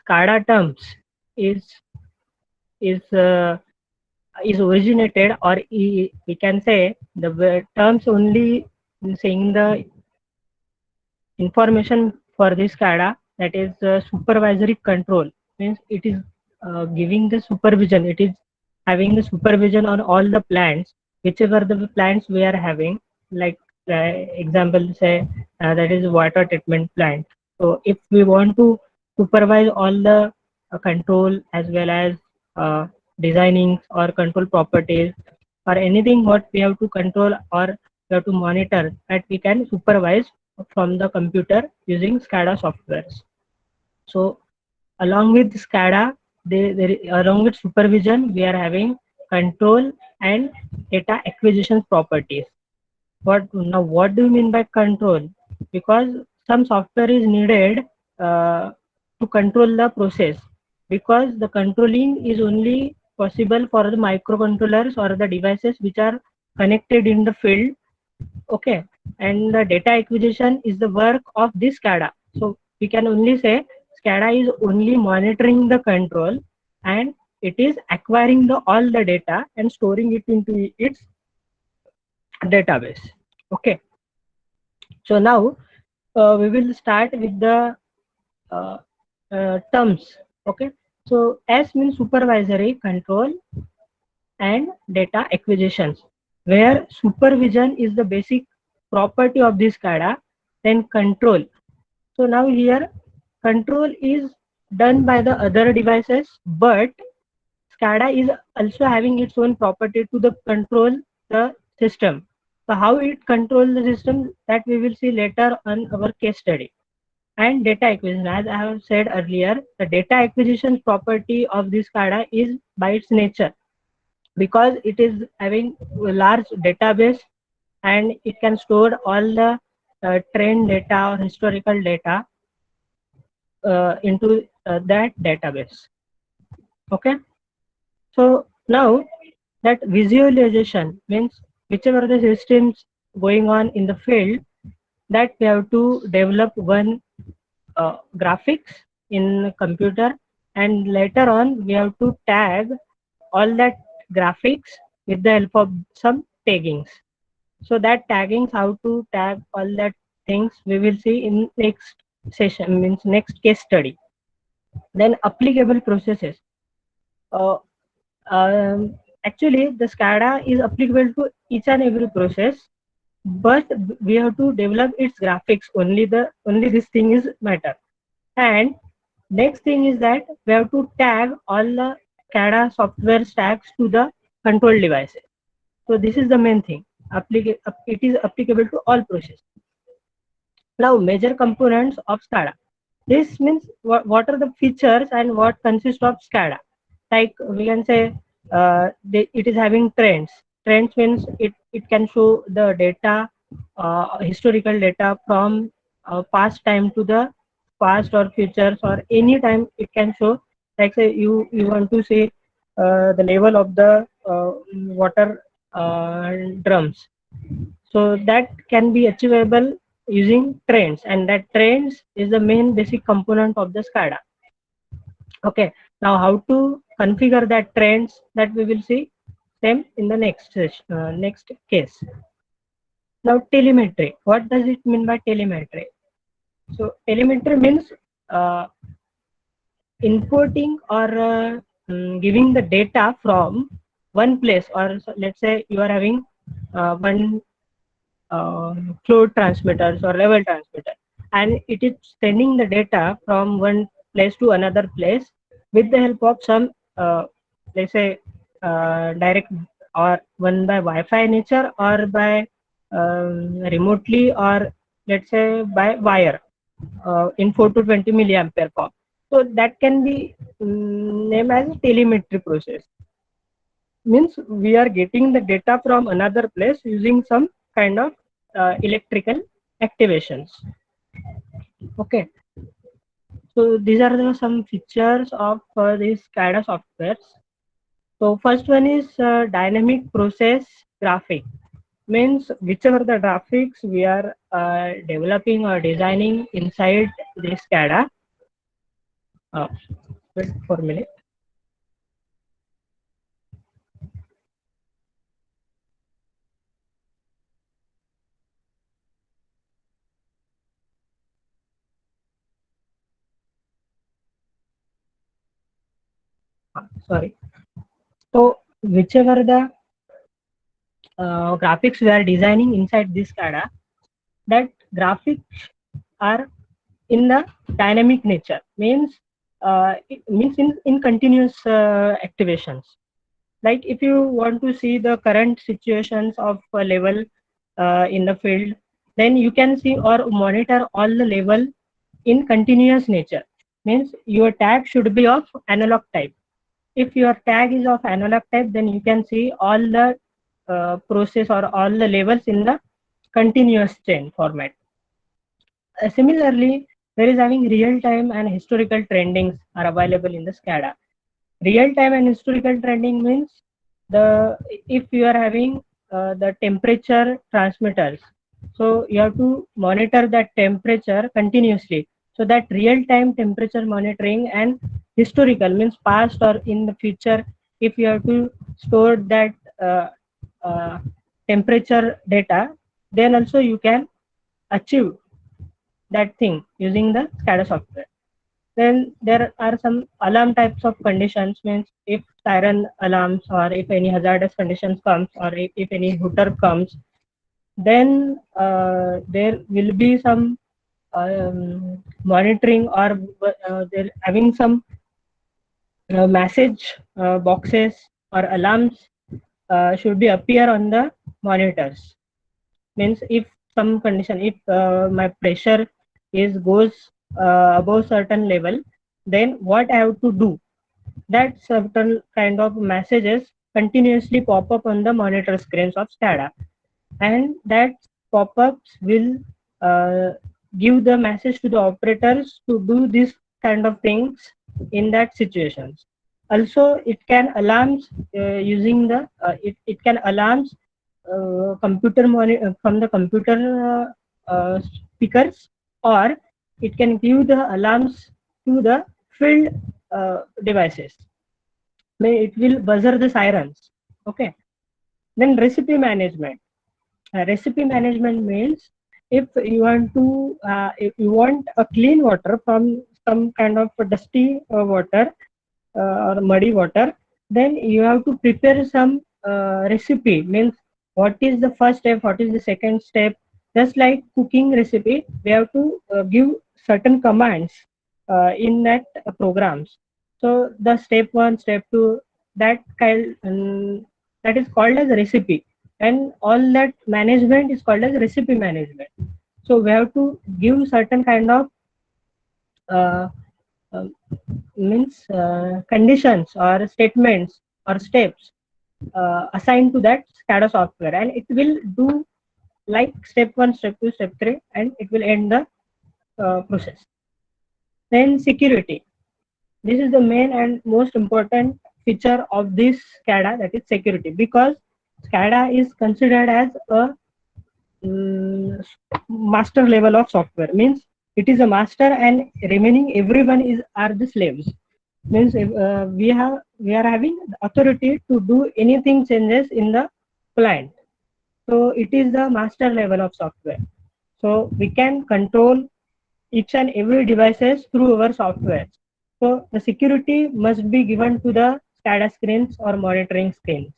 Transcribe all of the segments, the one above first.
SCADA terms is is uh, is originated, or we can say the terms only saying the information for this SCADA, that is supervisory control, means it is giving the supervision, it is having the supervision on all the plants, whichever the plants we are having, like example say that is water treatment plant. So if we want to supervise all the control as well as uh, designing or control properties or anything what we have to control or we have to monitor, that we can supervise from the computer using SCADA softwares. So along with SCADA, along with supervision, we are having control and data acquisition properties. What do you mean by control? Because some software is needed to control the process, because the controlling is only possible for the microcontrollers or the devices which are connected in the field. Okay, and the data acquisition is the work of this SCADA. So we can only say SCADA is only monitoring the control, and it is acquiring the all the data and storing it into its database. Okay, so now we will start with the uh, terms. Okay, so S means supervisory control and data acquisitions, where supervision is the basic property of this SCADA, then control. So now here control is done by the other devices, but SCADA is also having its own property to the control the system. So how it controls the system, that we will see later on our case study. And data acquisition, as I have said earlier, the data acquisition property of this SCADA is by its nature, because it is having a large database and it can store all the trend data or historical data into that database. Okay, so now that visualization means whichever the systems going on in the field, that we have to develop one graphics in computer, and later on we have to tag all that graphics with the help of some taggings. So that taggings, how to tag all that things, we will see in next session, means next case study. Then applicable processes. Uh, Actually, the SCADA is applicable to each and every process, but we have to develop its graphics. Only this thing is matter. And next thing is that we have to tag all the SCADA software stacks to the control devices. So this is the main thing. It is applicable to all processes. Now, major components of SCADA. This means what are the features and what consists of SCADA. Like we can say it is having trends. Trends means it can show the data, historical data from past time to the past or futures, or any time it can show. Like say you want to say the level of the water drums, so that can be achievable using trends, and that trends is the main basic component of the SCADA. Okay, now how to configure that trends, that we will see same in the next case. Now telemetry, what does it mean by telemetry? So telemetry means uh, inputting or giving the data from one place, or so let's say you are having one flow transmitters or level transmitter, and it is sending the data from one place to another place with the help of some let's say direct, or one by Wi-Fi nature, or by remotely, or let's say by wire in 4 to 20 milliampere form. So that can be named as telemetry process. Means we are getting the data from another place using some kind of electrical activations. Okay, so these are some features of these SCADA softwares. So first one is dynamic process graphic, means whichever the graphics we are developing or designing inside this SCADA, Uh, Wait for a minute. Sorry. So whichever the graphics we are designing inside this SCADA, that graphics are in the dynamic nature, means it means in continuous activations. Like if you want to see the current situations of a level in the field, then you can see or monitor all the level in continuous nature. Means your tag should be of analog type. If your tag is of analog type, then you can see all the process or all the levels in the continuous chain format. Similarly, there is having real time and historical trendings are available in the SCADA. Real time and historical trending means the if you are having the temperature transmitters, so you have to monitor that temperature continuously. So that real time temperature monitoring and historical means past or in the future, if you have to store that uh, uh, temperature data, then also you can achieve that thing using the SCADA software. Then there are some alarm types of conditions, means if siren alarms or if any hazardous conditions comes or if any hooter comes, then there will be some monitoring or they're having some message boxes or alarms should be appear on the monitors. Means if some condition, if my pressure is goes above certain level, then what I have to do, that certain kind of messages continuously pop up on the monitor screens of SCADA, and that pop-ups will give the message to the operators to do this kind of things in that situations. Also, it can alarms using the it can alarms from the computer speakers, or it can give the alarms to the field devices. It will buzzer the sirens. Okay. Then recipe management. Recipe management means if you want a clean water from some kind of dusty water or muddy water, then you have to prepare some recipe. Means what is the first step, what is the second step. Just like cooking recipe, we have to give certain commands in that programs. So the step one, step two, that kind that is called as recipe, and all that management is called as recipe management. So we have to give certain kind of uh, uh, means conditions or statements or steps assigned to that SCADA software, and it will do like step one, step two, step three, and it will end the process. Then security. This is the main and most important feature of this SCADA, that is security, because SCADA is considered as a mm, master level of software. Means it is a master and remaining everyone is are the slaves. Means if, we are having the authority to do anything changes in the plant. So it is the master level of software. So we can control each and every devices through our software. So the security must be given to the SCADA screens or monitoring screens.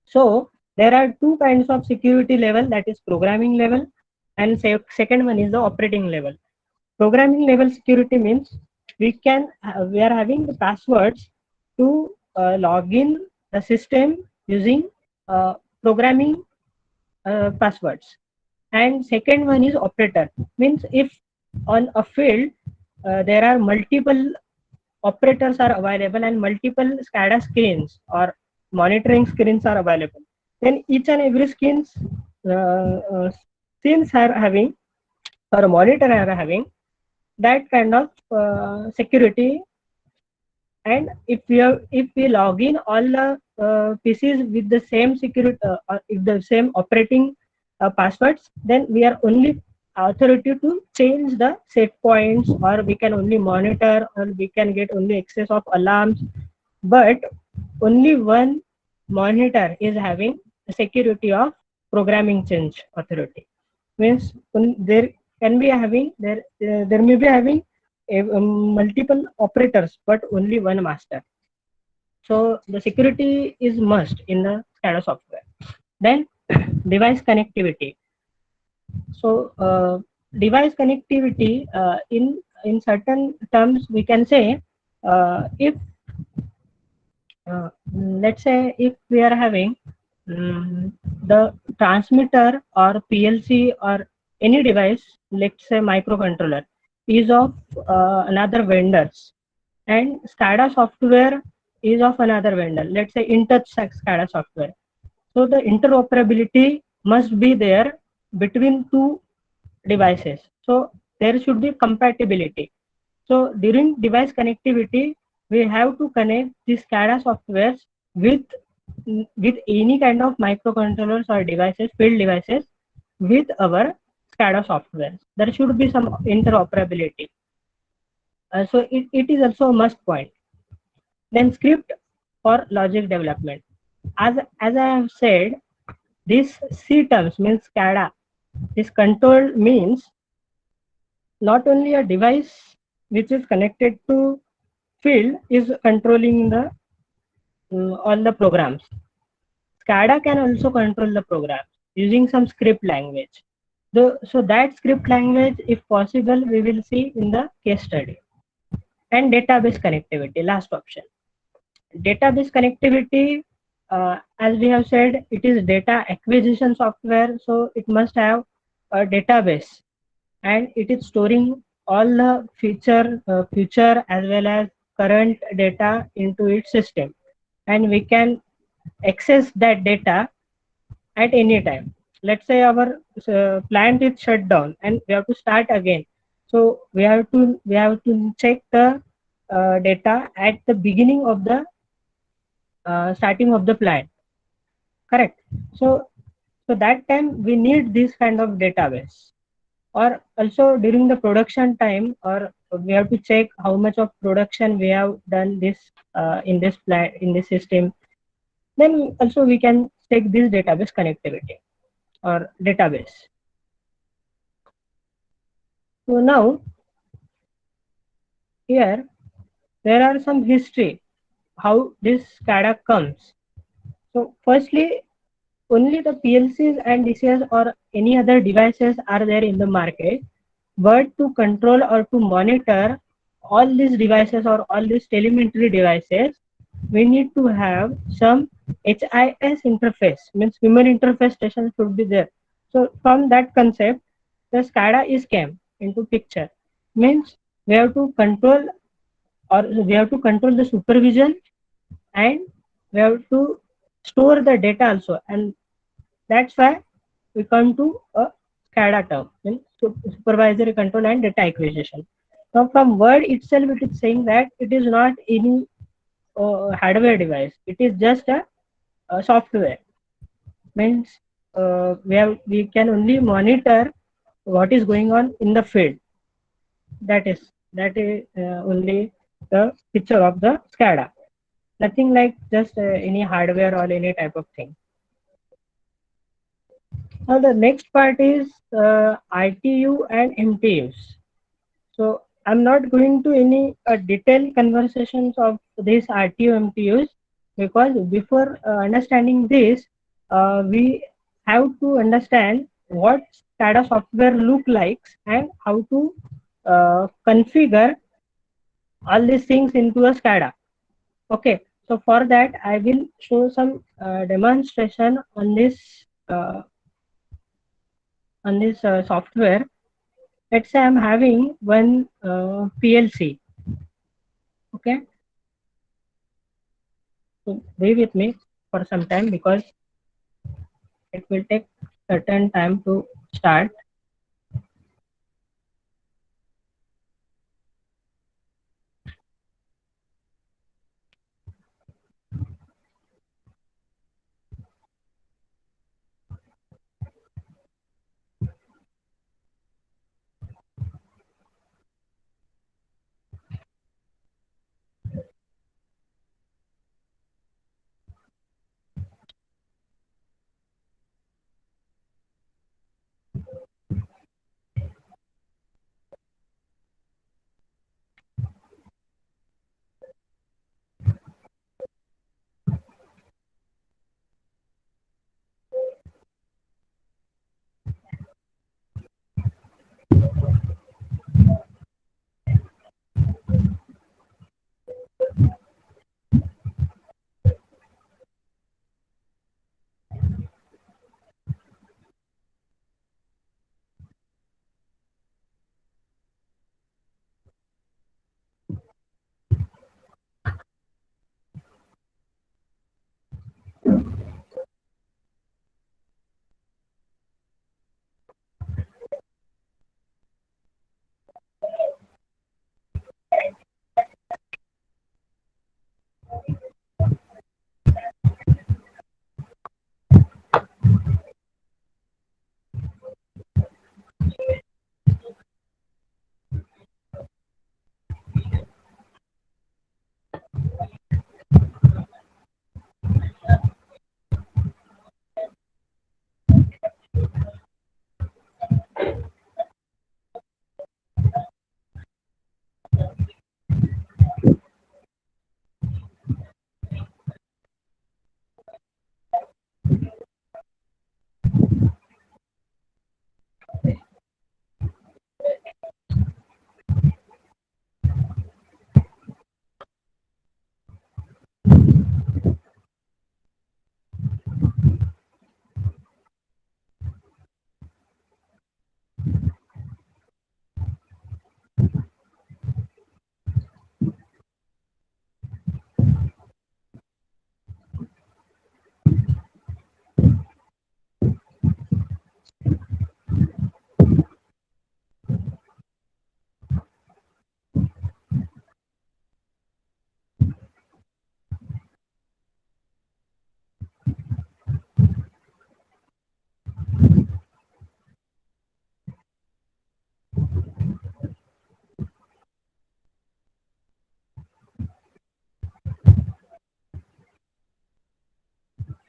So there are two kinds of security level, that is programming level, and second one is the operating level. Programming level security means we are having the passwords to log in the system using programming passwords. And second one is operator, means if on a field there are multiple operators are available and multiple SCADA screens or monitoring screens are available, then each and every screens are having or monitor are having that kind of security. And if we log in all the PCs with the same security if the same operating passwords, then we are only authority to change the set points, or we can only monitor, or we can get only access of alarms. But only one monitor is having the security of programming change authority. Means there can be having there may be having multiple operators, but only one master. So the security is must in the SCADA software. Then device connectivity. So device connectivity, in certain terms we can say, if let's say if we are having the transmitter or PLC or any device, let's say microcontroller, is of another vendors, and SCADA software is of another vendor. Let's say InTouch SCADA software. So the interoperability must be there between two devices. So there should be compatibility. So during device connectivity, we have to connect the SCADA softwares with with any kind of microcontrollers or devices, field devices, with our SCADA software. There should be some interoperability. So it is also a must point. Then script for logic development. As I have said, this C terms means SCADA. This control means not only a device which is connected to field is controlling the all the programs. SCADA can also control the program using some script language. So that script language, if possible, we will see in the case study. And database connectivity, last option. Database connectivity, as we have said, it is data acquisition software, so it must have a database, and it is storing all the future as well as current data into its system, and we can access that data at any time. Let's say our plant is shut down and we have to start again. So we have to check the data at the beginning of the starting of the plant. Correct. So that time we need this kind of database. Or also during the production time, or we have to check how much of production we have done this in this plant, in this system. Then also we can check this database connectivity or database. So now here there are some history how this SCADA comes. So firstly, only the PLCs and DCS or any other devices are there in the market, but to control or to monitor all these devices or all these telemetry devices, we need to have some HIS interface, means human interface station should be there. So from that concept, the SCADA is came into picture. Means we have to control, or we have to control the supervision, and we have to store the data also, and that's why we come to a SCADA term, means supervisory control and data acquisition. Now from word itself, it is saying that it is not any hardware device, it is just a software. Means we can only monitor what is going on in the field. That is only the picture of the SCADA. Nothing like just any hardware or any type of thing. Now the next part is RTU and MTUs. So I'm not going to any detailed conversations of these RTU MTUs, because before understanding this, we have to understand what SCADA software look like and how to configure all these things into a SCADA. Okay, so for that I will show some demonstration on this software. Let's say I'm having one PLC. Okay, so be with me for some time because it will take certain time to start.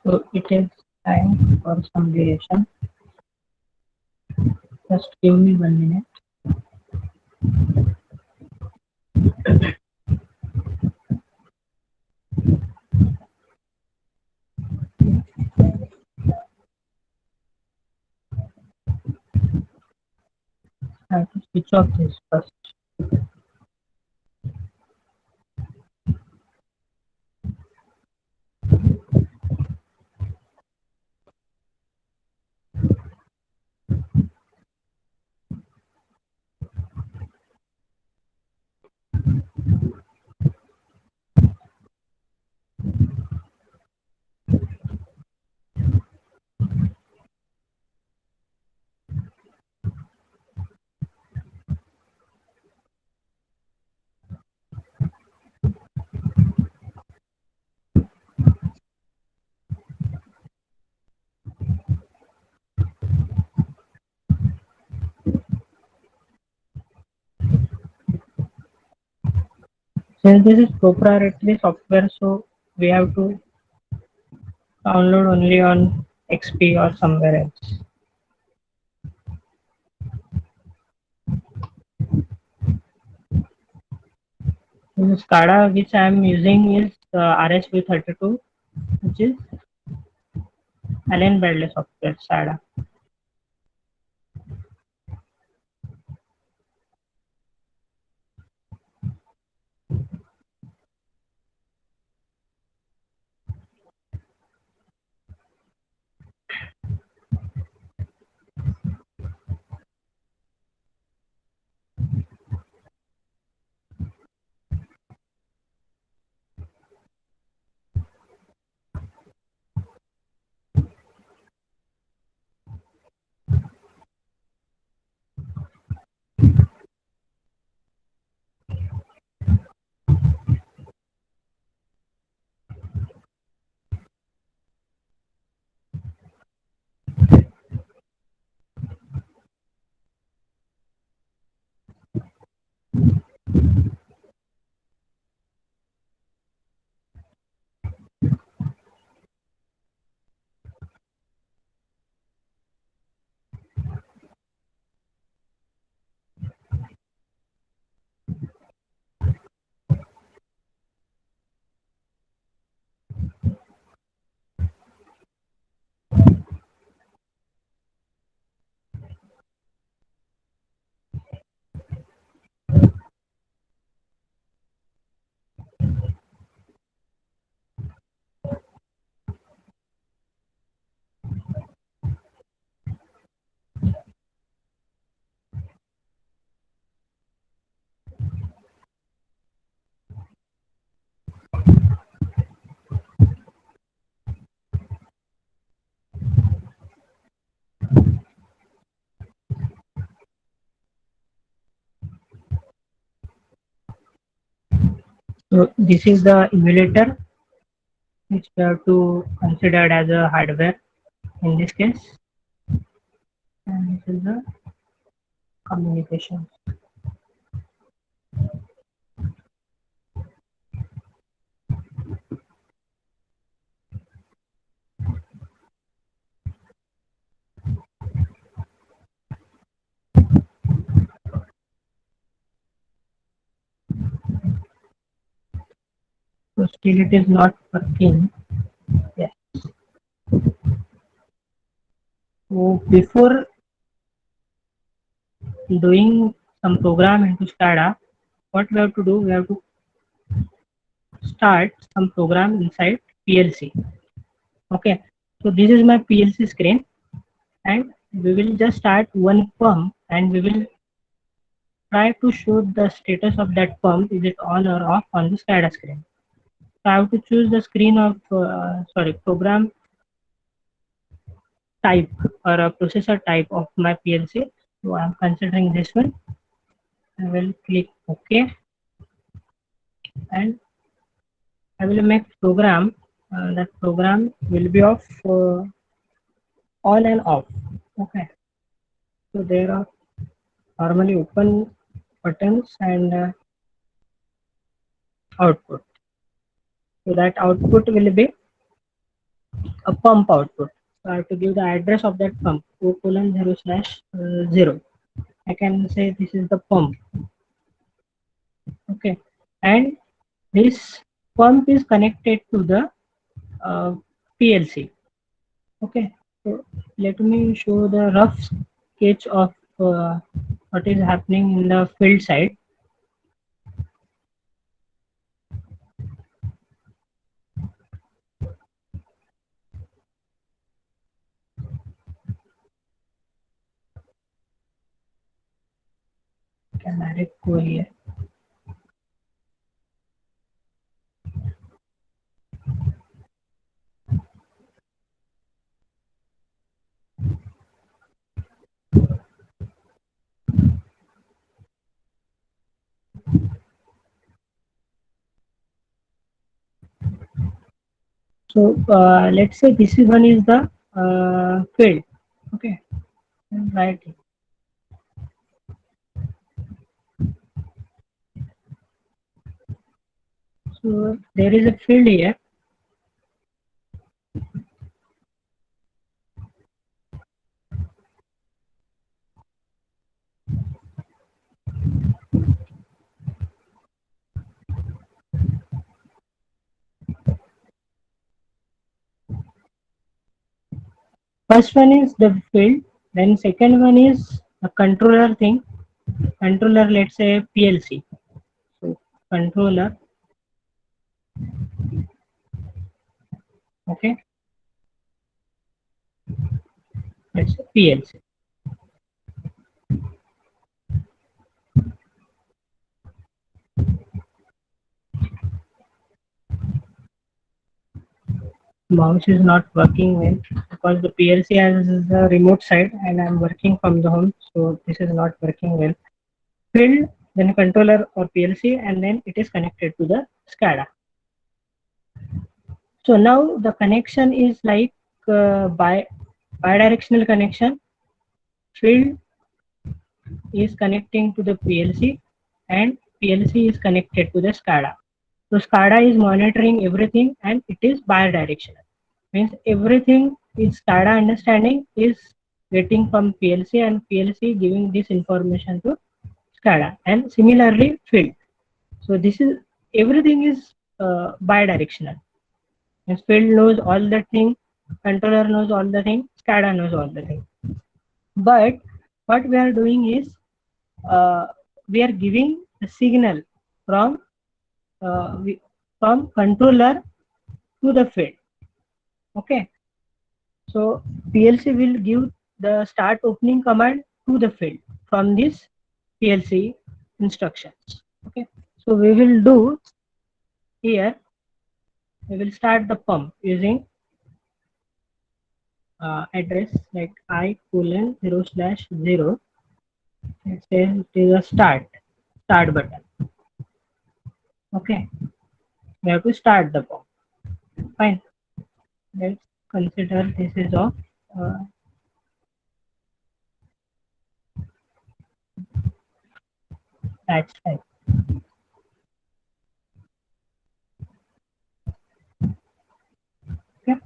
So it is time for some duration. Just give me 1 minute. I have to switch off this first. Since this is proprietary software, so we have to download only on XP or somewhere else. The SCADA which I am using is RSV32, which is Allen Bradley software SCADA. So this is the emulator which we have to consider as a hardware in this case, and this is the communication. So still it is not working. Yes. So before doing some program into SCADA, what we have to do, we have to start some program inside PLC. Okay, so this is my PLC screen, and we will just start one pump, and we will try to show the status of that pump, is it on or off on the SCADA screen. So I have to choose the screen of program type or a processor type of my PLC. So I'm considering this one. I will click OK, and I will make program. That program will be of on and off. Okay. So there are normally open buttons and output. So that output will be a pump output. So I have to give the address of that pump, O colon 0 slash 0. I can say this is the pump. Okay, and this pump is connected to the PLC. Okay, so let me show the rough sketch of what is happening in the field side. Can direct go here. So let's say this is one is the field. Okay, right. So there is a field here. First one is the field. Then second one is a controller thing. Controller, let's say PLC. So controller. Okay, let's say PLC. Mouse is not working well because the PLC has the remote side and I'm working from the home, so this is not working well. Field, then controller or PLC, and then it is connected to the SCADA. So now the connection is like bidirectional connection. Field is connecting to the PLC and PLC is connected to the SCADA. So SCADA is monitoring everything and it is bidirectional. Means everything is SCADA understanding is getting from PLC and PLC giving this information to SCADA, and similarly field. So this is everything is bidirectional. Means field knows all the thing, controller knows all the thing, SCADA knows all the thing. But what we are doing is uh, we are giving the signal from from controller to the field. Okay, so PLC will give the start opening command to the field from this PLC instructions. Okay, so we will do here, we will start the pump using address like I colon 0 slash 0. Let's say it is a start button. Okay, we have to start the pump. Fine, let's consider this is of batch type. Okay,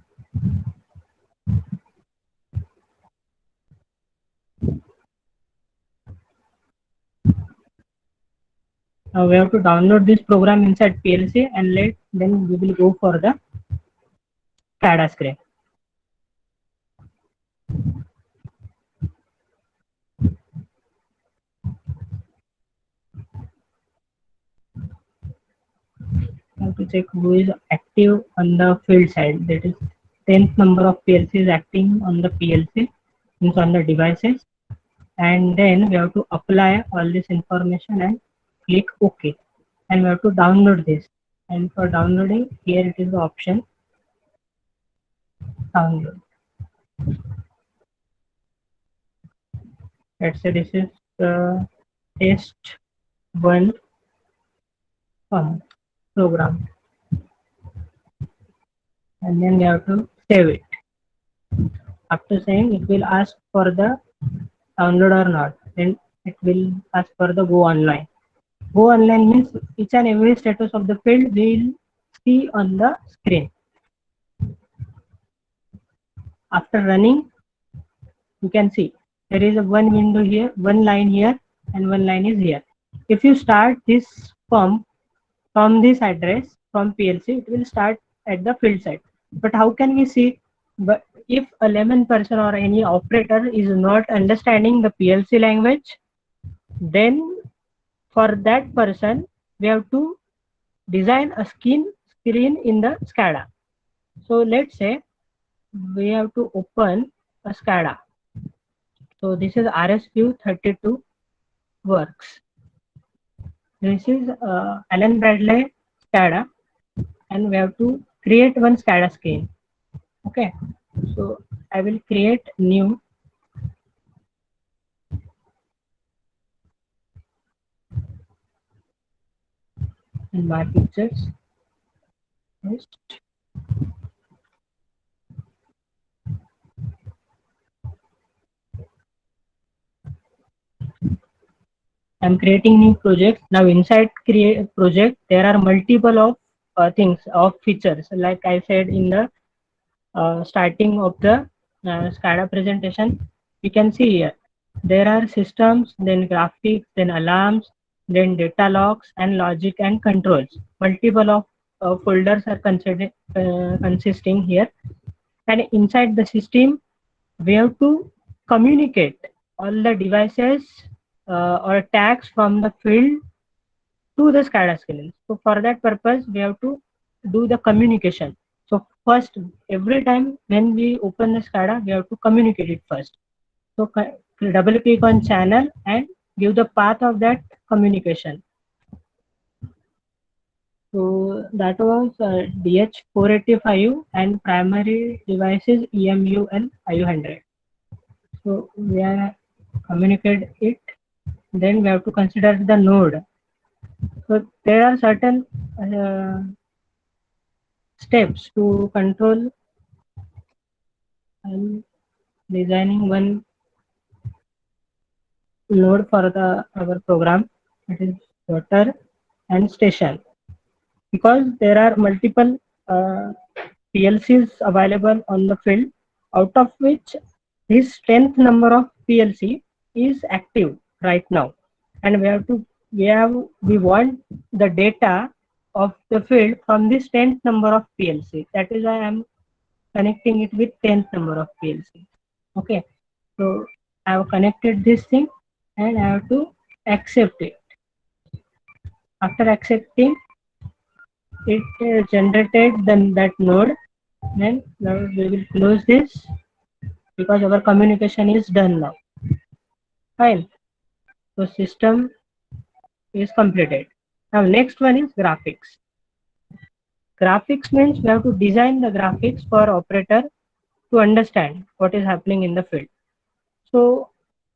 now we have to download this program inside PLC and then we will go for the SCADA screen. We have to check who is active on the field side. That is 10th number of PLC is acting on the PLC, means on the devices. And then we have to apply all this information and click OK. And we have to download this. And for downloading, here it is the option download. Let's say this is the test one program. And then we have to save it. After saying, it will ask for the download or not. Then it will ask for the go online. Go online means each and every status of the field will see on the screen. After running, you can see there is a one window here, one line here, and one line is here. If you start this pump from this address from PLC, it will start at the field side. But how can we see? But if a layman person or any operator is not understanding the PLC language, then for that person we have to design a screen in the SCADA. So let's say we have to open a SCADA. So this is RSQ32 works. This is Allen Bradley SCADA, and we have to create one SCADA screen. Okay, so I will create new. In my pictures. Next. I'm creating new project. Now inside create project, there are multiple of things of features. Like I said in the starting of the SCADA presentation, you can see here there are systems, then graphics, then alarms, then data logs and logic and controls. Multiple of folders are considered consisting here, and inside the system we have to communicate all the devices or tags from the field to the SCADA screen. So for that purpose, we have to do the communication. So first, every time when we open the SCADA, we have to communicate it first. So double click on channel and give the path of that communication. So that was DH485 and primary devices EMU and IU100. So we are communicate it. Then we have to consider the node. So there are certain steps to control and designing one node for our program. It is router and station, because there are multiple PLCs available on the field, out of which this 10th number of PLC is active right now, and we want the data of the field from this 10th number of PLC. That is why I am connecting it with 10th number of PLC. Okay, so I have connected this thing and I have to accept it. After accepting, it generated that node. Then now we will close this because our communication is done now. Fine. So system is completed. Now next one is graphics. Graphics means we have to design the graphics for operator to understand what is happening in the field. So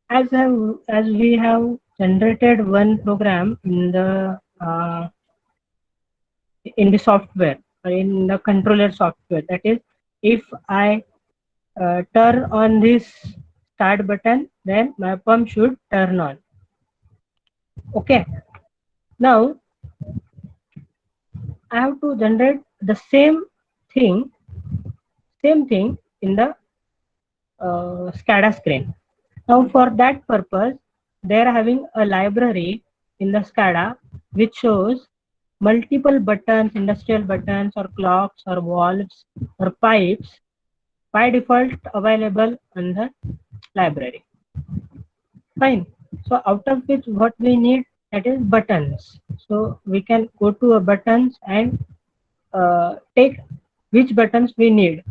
as we have generated one program in the software, in the controller software, that is, if I turn on this start button, then my pump should turn on. Okay, now I have to generate the same thing in the SCADA screen. Now for that purpose, they are having a library in the SCADA which shows multiple buttons, industrial buttons or clocks or valves or pipes by default available in the library. Fine. So out of which what we need, that is buttons. So we can go to a buttons and take which buttons we need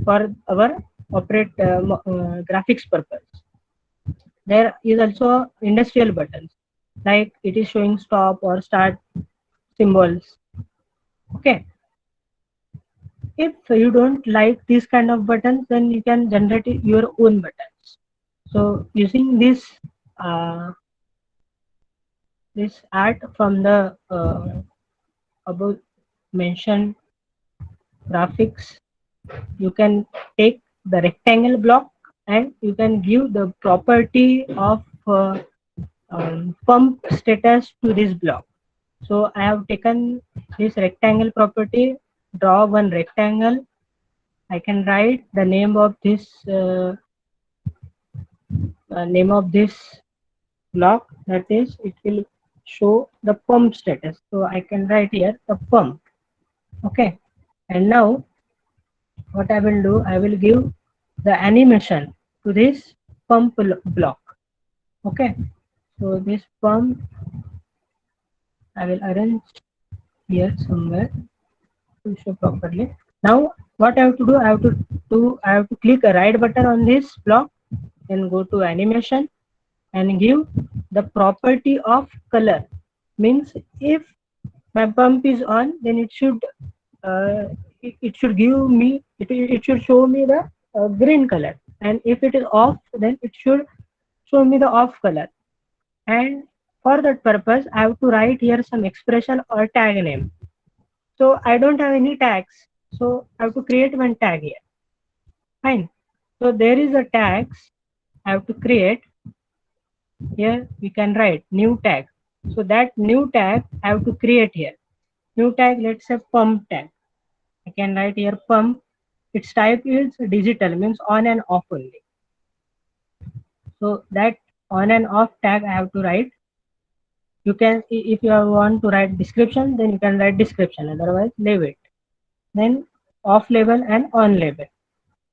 for our graphics purpose. There is also industrial buttons, like it is showing stop or start symbols. Okay. If you don't like these kind of buttons, then you can generate your own buttons. So using this art from the above mentioned graphics, you can take the rectangle block and you can give the property of pump status to this block. So I have taken this rectangle property, draw one rectangle, I can write the name of this block, that is it will show the pump status. So I can write here the pump. Okay, and now what I will do, I will give the animation to this pump block. Okay, so this pump I will arrange here somewhere to show properly. Now what I have to do, I have to click a right button on this block, then go to animation and give the property of color. Means if my pump is on, then uh, it should give me, it should show me the green color, and if it is off, then it should show me the off color. And for that purpose I have to write here some expression or tag name. So I don't have any tags, so I have to create one tag here. Fine. So there is a tags I have to create. Here we can write new tag. So that new tag I have to create here. New tag, let's say pump tag. I can write here pump. Its type is digital, means on and off only. So that on and off tag I have to write. You can, if you want to write description, then you can write description, otherwise leave it. Then off label and on label.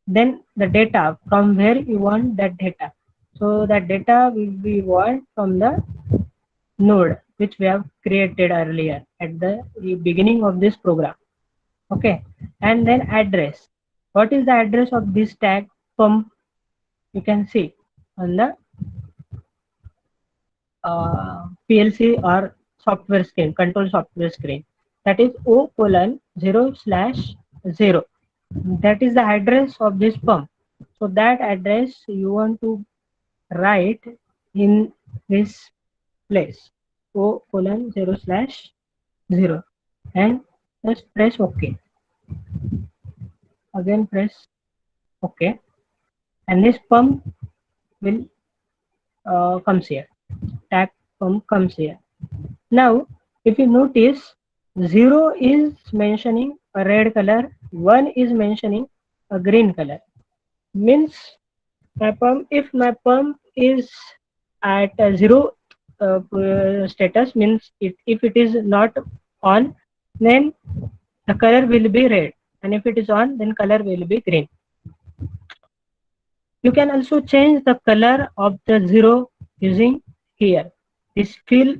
Then the data, from where you want that data. So that data will be want from the node which we have created earlier at the beginning of this program. Okay, and then address. What is the address of this tag pump? You can see on the PLC or software screen, control software screen. That is O:0/0. That is the address of this pump. So that address you want to write in this place, O:0/0, and just press OK. Again press OK, and this pump will comes here. Tag pump comes here. Now, if you notice, 0 is mentioning a red color, 1 is mentioning a green color. Means my pump, if my pump is at a 0 status, means if it is not on, then the color will be red, and if it is on, then color will be green. You can also change the color of the 0 using here this fill.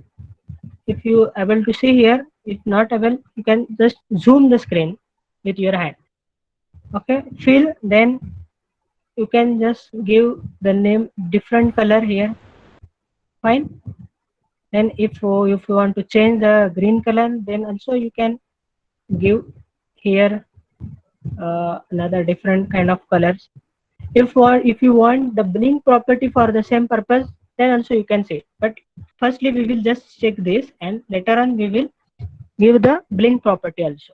If you able to see here, if not able, you can just zoom the screen with your hand. Okay, fill, then you can just give the name different color here. Fine. Then if you want to change the green color, then also you can give here another different kind of colors. If you want the blink property for the same purpose, then also you can say. But firstly we will just check this, and later on we will give the blink property also.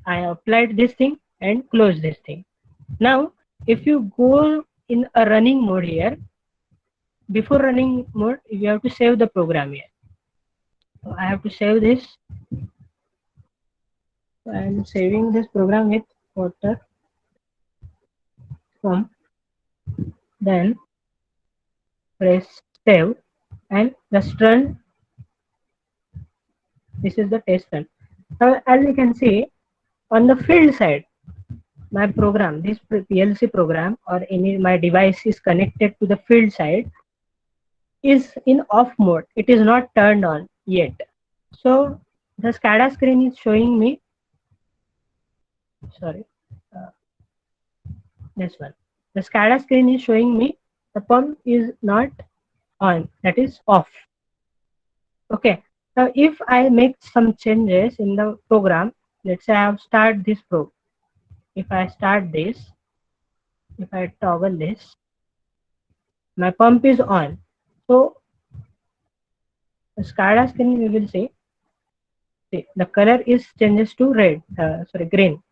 I applied this thing and close this thing. Now if you go in a running mode here, before running mode you have to save the program here. So I have to save this. So I am saving this program with water from, then press save and just run. This is the test run. Now as you can see on the field side, my program, this PLC program or any my device is connected to the field side is in off mode. It is not turned on yet. So the SCADA screen is showing me, sorry, this one. The SCADA screen is showing me the pump is not on, that is off. Okay. Now if I make some changes in the program, let's say I have start this program. If I start this, if I toggle this, my pump is on. So the SCADA screen we will see the color is changes to red, green.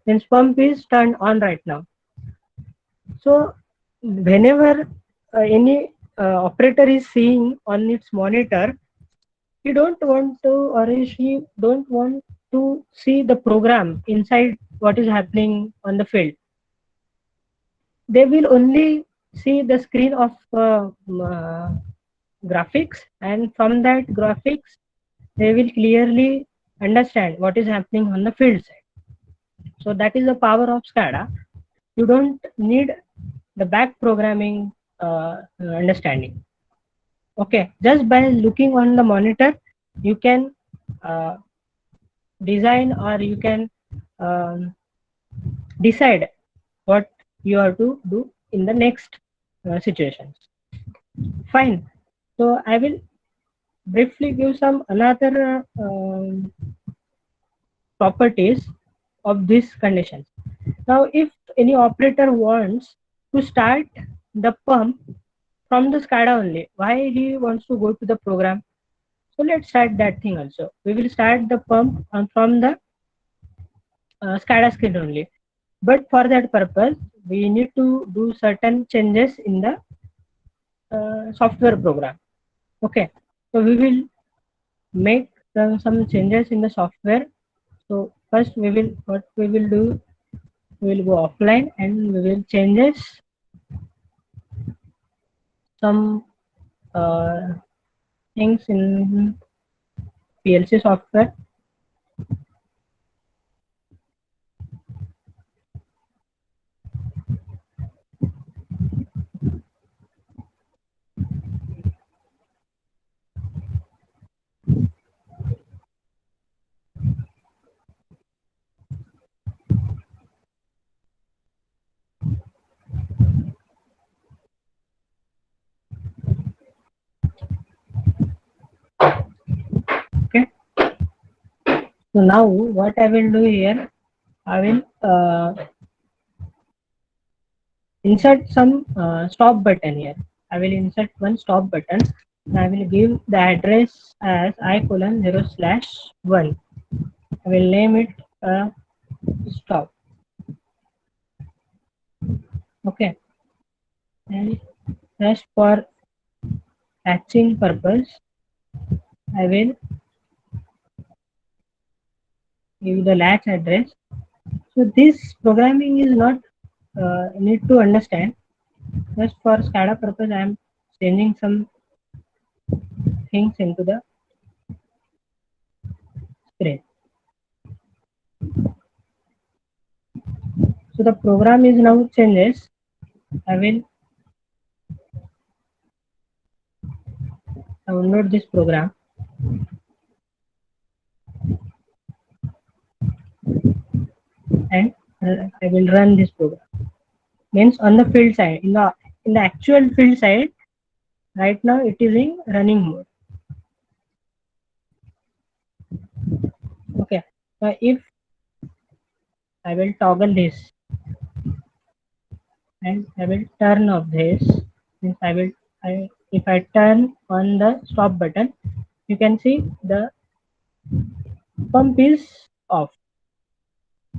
Then pump is turned on right now. So whenever any operator is seeing on its monitor, he don't want to, or she don't want to see the program inside what is happening on the field. They will only see the screen of graphics, and from that graphics they will clearly understand what is happening on the field side. So that is the power of SCADA. You don't need the back programming understanding. Okay, just by looking on the monitor, you can uh, design, or you can um, decide what you have to do in the next situations. Fine. So I will briefly give some another properties of these conditions. Now, if any operator wants to start the pump from the SCADA only, why he wants to go to the program? So let's start that thing also. We will start the pump from the SCADA screen only. But for that purpose, we need to do certain changes in the software program. Okay, so we will make some changes in the software. So first we will, what we will do, we will go offline and we will changes some uh, things in PLC software. Okay, so now what I will do here, I will insert some stop button here. I will insert one stop button. I will give the address as I colon 0 slash 1. I will name it stop. Okay, and just for hatching purpose, I will give the latch address. So this programming is not need to understand. Just for SCADA purpose, I am changing some things into the screen. So the program is now changes. I will download this program and I will run this program. Means on the field side, in the actual field side, right now it is in running mode. Okay, so if I will toggle this and I will turn off this, means if I turn on the stop button, you can see the pump is off.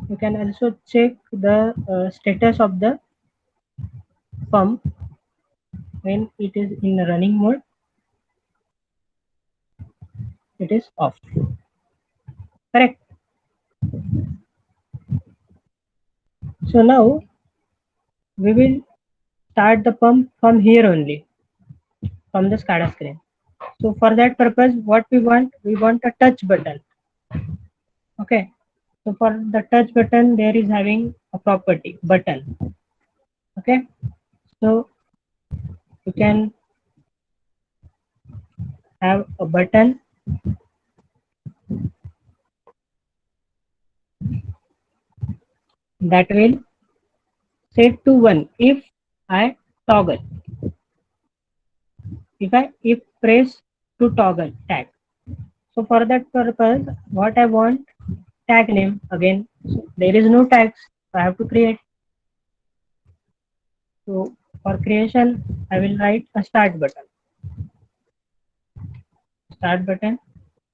You can also check the status of the pump when it is in running mode. It is off. Correct. So now we will start the pump from here only, from the SCADA screen. So for that purpose, what we want a touch button. Okay. So for the touch button, there is having a property button. Okay. So you can have a button that will set to 1 if I toggle. If press to toggle tag. So for that purpose, what I want, tag name again. So there is no tags, so I have to create. So for creation, I will write a start button. Start button.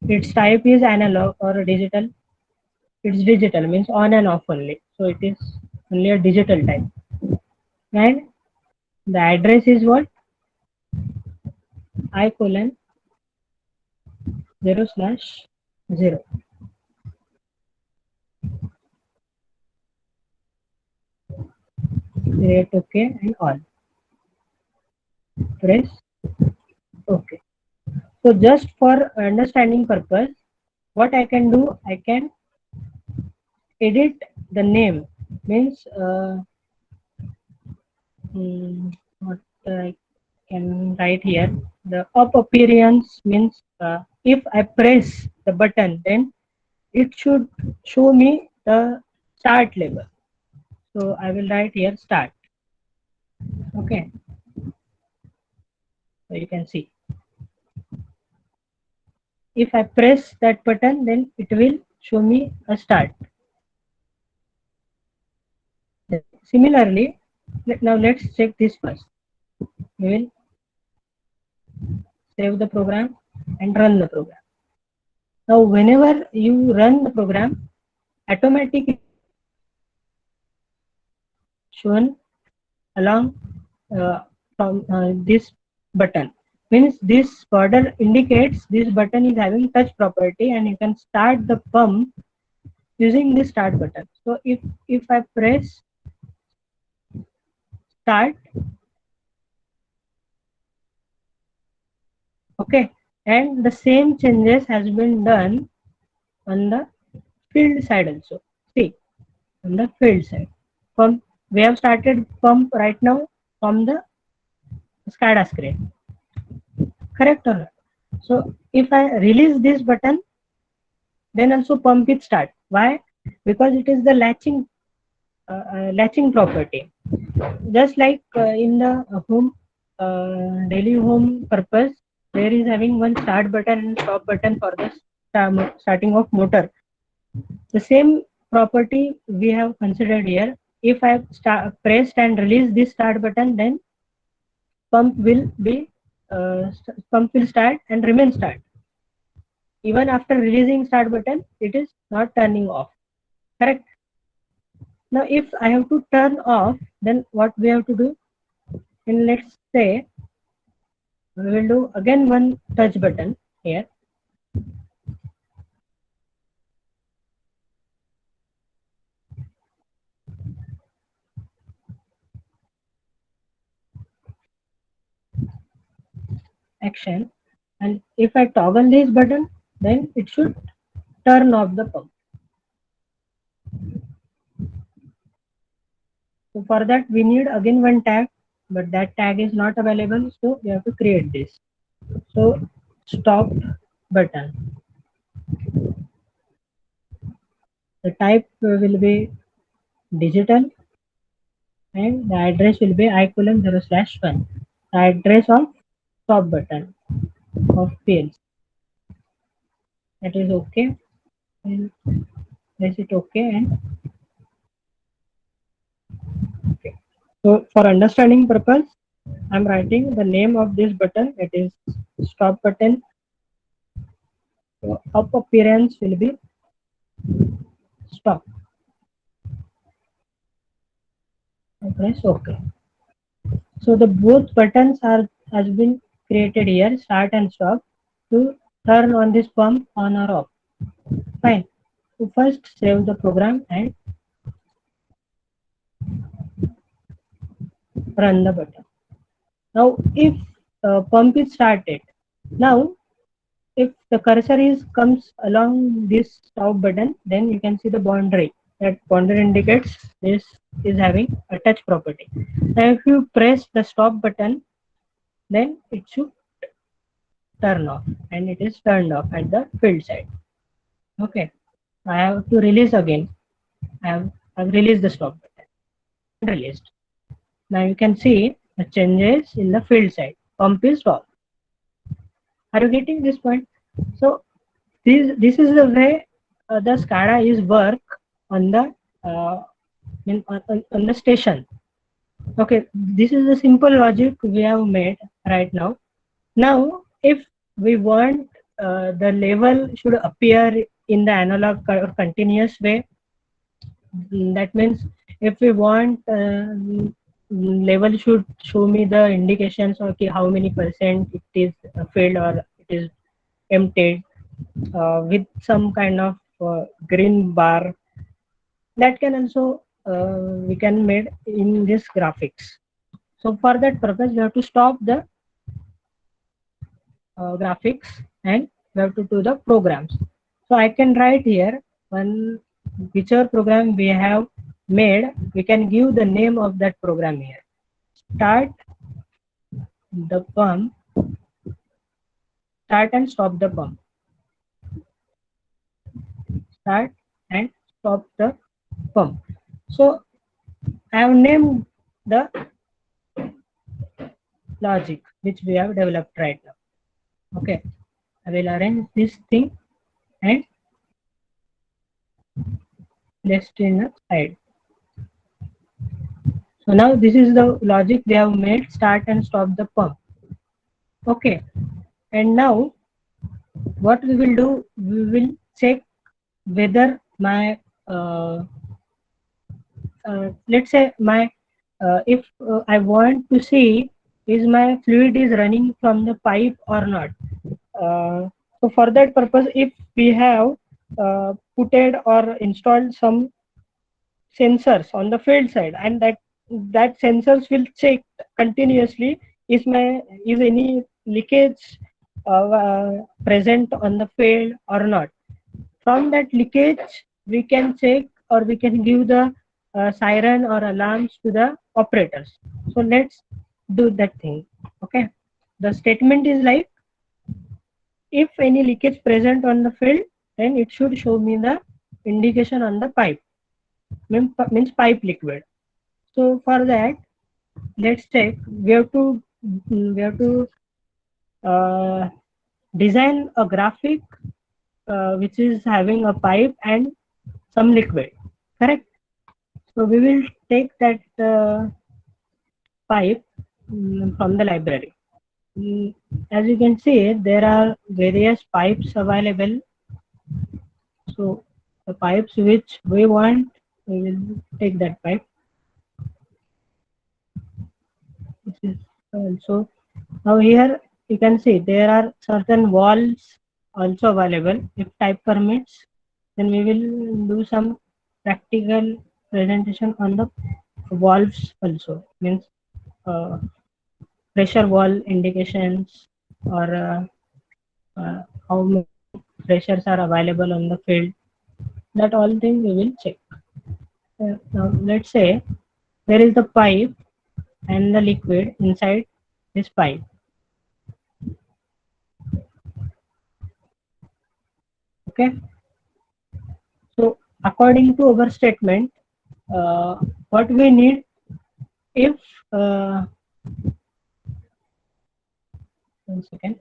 Its type is analog or digital. It's digital, means on and off only. So it is only a digital type. And the address is what? I colon 0 slash 0. create OK and all. Press OK. So just for understanding purpose, what I can do, I can edit the name. Means what I can write here. The up appearance means if I press the button, then it should show me the start label. So I will write here start. Okay. So you can see. If I press that button, then it will show me a start. Similarly, now let's check this first. We will save the program and run the program. Now, whenever you run the program, automatically shown along from this button. Means this border indicates this button is having touch property, and you can start the pump using this start button. So if I press start, okay, and the same changes has been done on the field side also. See, on the field side, from we have started pump right now from the SCADA screen, correct or not? So if I release this button, then also pump it start. Why? Because it is the latching property. Just like in the home daily home purpose, there is having one start button and stop button for the starting of motor. The same property we have considered here. If I pressed and release this start button, then pump will be pump will start and remain start. Even after releasing start button, it is not turning off. Correct. Now, if I have to turn off, then what we have to do? And let's say we will do again one touch button here. Action. And if I toggle this button, then it should turn off the pump. So for that, we need again one tag, but that tag is not available. So we have to create this. So stop button. The type will be digital, and the address will be I:0/1. The address of stop button of PLC. That is okay. And press it okay and okay. So for understanding purpose, I'm writing the name of this button. It is stop button. So up appearance will be stop. I press OK. So the both buttons are has been created here, start and stop, to turn on this pump on or off. Fine. So first save the program and run the button. Now if pump is started, now if the cursor is comes along this stop button, then you can see the boundary. That boundary indicates this is having a touch property. Now if you press the stop button, then it should turn off, and it is turned off at the field side. Okay, I have to release again. I've released the stop button. Released. Now you can see the changes in the field side. Pump is off. Are you getting this point? So this is the way the SCADA is work on the on the station. Okay, this is the simple logic we have made right now. Now, if we want the level should appear in the analog or continuous way, that means if we want level should show me the indications of okay, how many percent it is filled or it is emptied with some kind of green bar, that can also we can made in this graphics. So for that purpose, we have to stop the graphics and we have to do the programs. So I can write here one whichever program we have made, we can give the name of that program here. Start the pump, start and stop the pump. Start and stop the pump. So I have named the logic which we have developed right now. Okay, I will arrange this thing and place it in a side. So now this is the logic we have made, start and stop the pump. Okay, and now what we will do, we will check whether my let's say my if I want to see is my fluid is running from the pipe or not. So for that purpose, if we have putted or installed some sensors on the field side, and that sensors will check continuously is any leakage present on the field or not. From that leakage, we can check or we can give the siren or alarms to the operators. So let's do that thing. Okay, the statement is like, if any leakage present on the field, then it should show me the indication on the pipe, means pipe liquid. So for that, let's check. We have to uh, design a graphic which is having a pipe and some liquid. Correct. So we will take that pipe from the library. As you can see, there are various pipes available. So the pipes which we want, we will take that pipe. Which is also now here you can see there are certain walls also available. If type permits, then we will do some practical presentation on the valves also. Means uh, pressure wall indications or how many pressures are available on the field. That all things we will check. Now let's say there is the pipe and the liquid inside this pipe. Okay. So according to our statement, what we need if 1 second.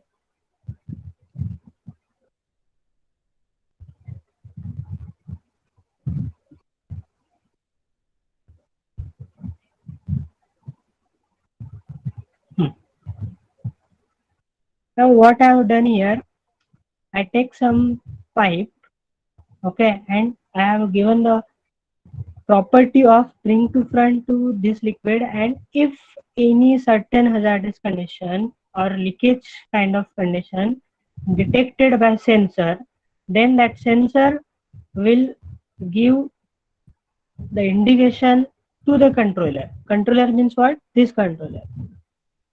Now what I have done here, I take some pipe, okay, and I have given the property of bring to front to this liquid, and if any certain hazardous condition or leakage kind of condition detected by sensor, then that sensor will give the indication to the controller. Controller means what? This controller,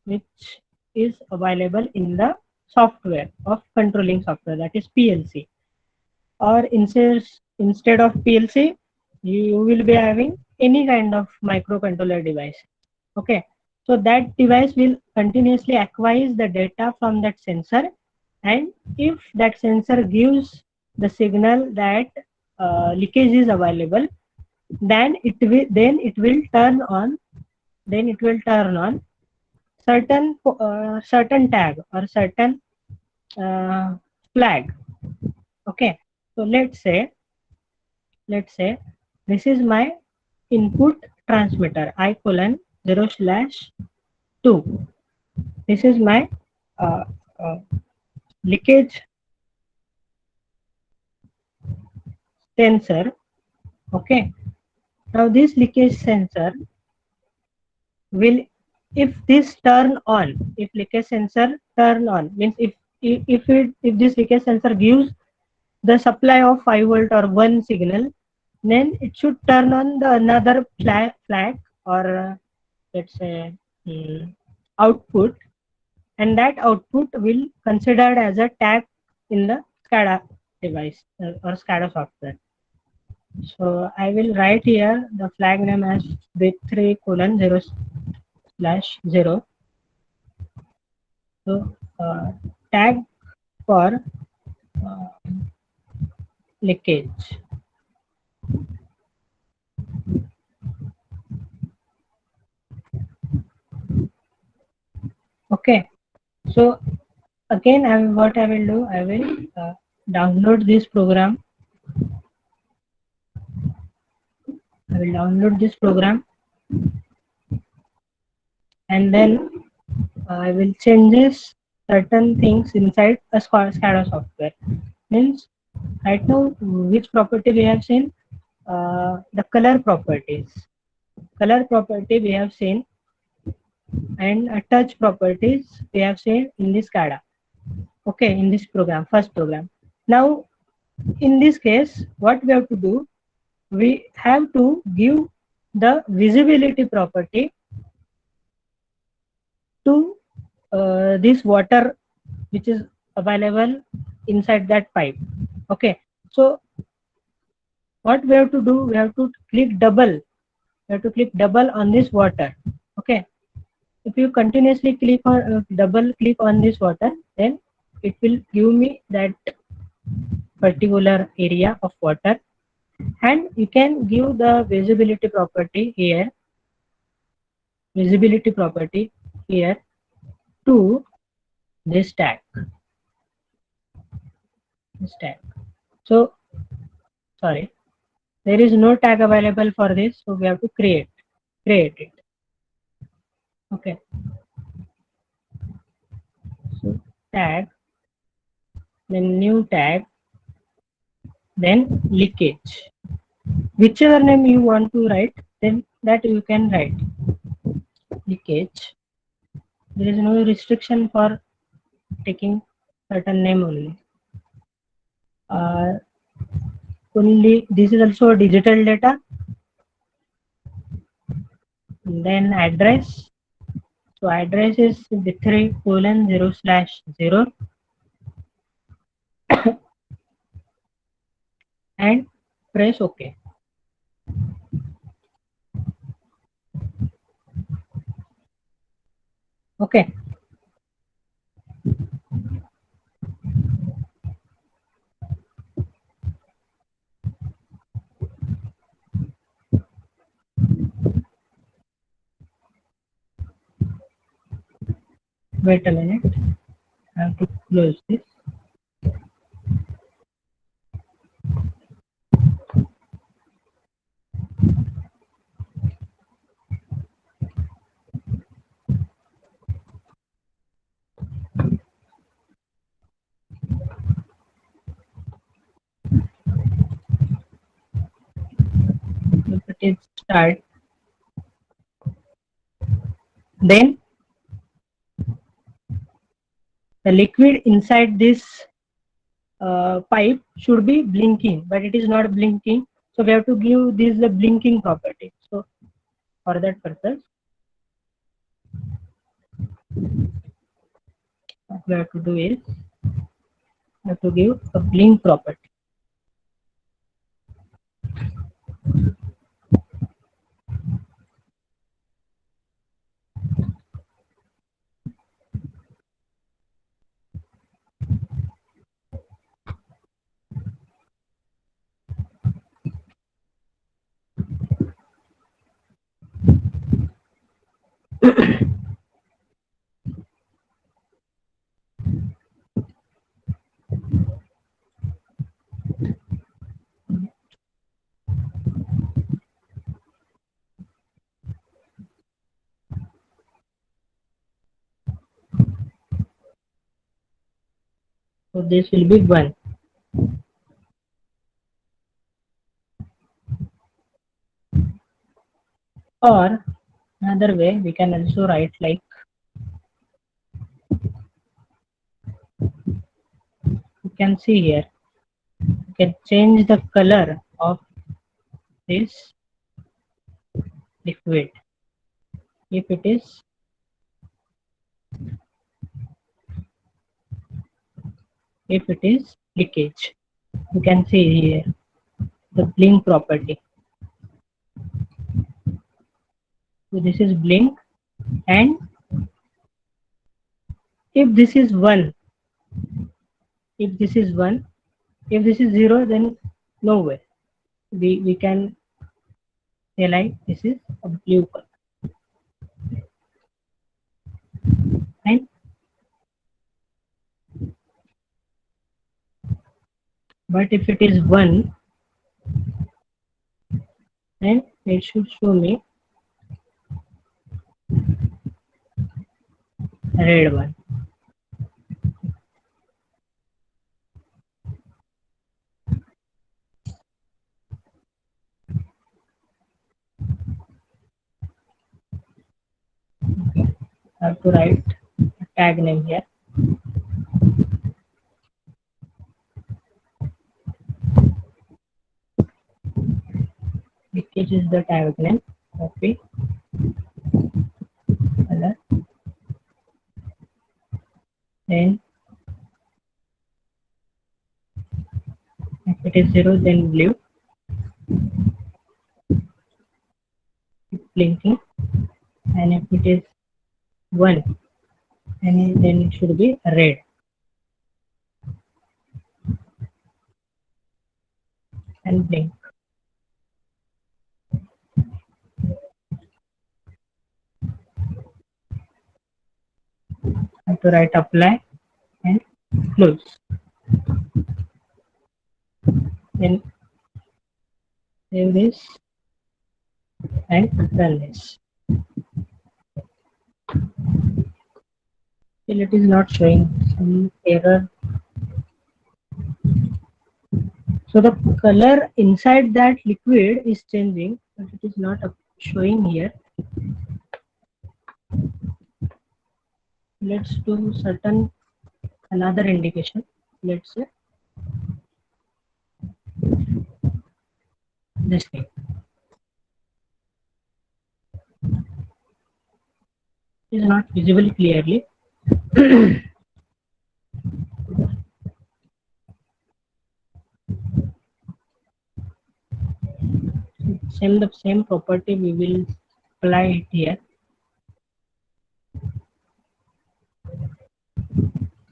which is available in the software of controlling software, that is PLC. Or instead of PLC, you will be having any kind of microcontroller device. Okay, so that device will continuously acquires the data from that sensor, and if that sensor gives the signal that leakage is available, then it will turn on certain tag or certain uh, flag. Okay, so let's say this is my input transmitter I colon 0/2. This is my uh, uh, leakage sensor. Okay, now this leakage sensor will, if this turn on, if leakage sensor turn on, means if this leakage sensor gives the supply of 5 volt or 1 signal, then it should turn on the another flag or let's say output, and that output will considered as a tag in the SCADA device or SCADA software. So I will write here the flag name as bit3 colon 0 slash 0. So tag for uh, leakage. Okay. So again, what I will do, I will download this program. I will download this program, and then I will changes certain things inside a SCADA software. Means right now, which property we have seen? The color properties. Color property we have seen, and touch properties we have seen in this SCADA. Okay, in this program, first program. Now, in this case, what we have to do? We have to give the visibility property to this water which is available inside that pipe. Okay, so what we have to do, we have to click double, on this water. Okay, if you continuously click on double click on this water, then it will give me that particular area of water, and you can give the visibility property here, to this tag. So sorry, there is no tag available for this, so we have to create it. Okay, so tag, then new tag, then leakage. Whichever name you want to write, then that you can write. Leakage. There is no restriction for taking certain name only. Only this is also a digital data. And then address. So address is bit3 colon 0 slash 0 and press OK. Okay. Wait a minute. I have to close this. If it is start, then the liquid inside this pipe should be blinking, but it is not blinking. So we have to give this the blinking property. So for that purpose, what we have to do is we have to give a blink property. So this will be 1. Or another way, we can also write like, you can see here, you can change the color of this liquid. If it is leakage, you can see here the blink property. So this is blink, and if this is 1, if this is 1, if this is 0, then no way. We can say like this is a blue color. Right? But if it is 1, then it should show me red one. I have to write a tag name here. Leakage is the tag name. Copy. Color. Then if it is 0, then blue. It's blinking. And if it is 1, then it should be red. And blink. I have to write apply and close. Then save this and run this. Still it is not showing, some error. So the color inside that liquid is changing, but it is not showing here. Let's do certain another indication. Let's say this thing. It is not visible clearly. The same property we will apply it here.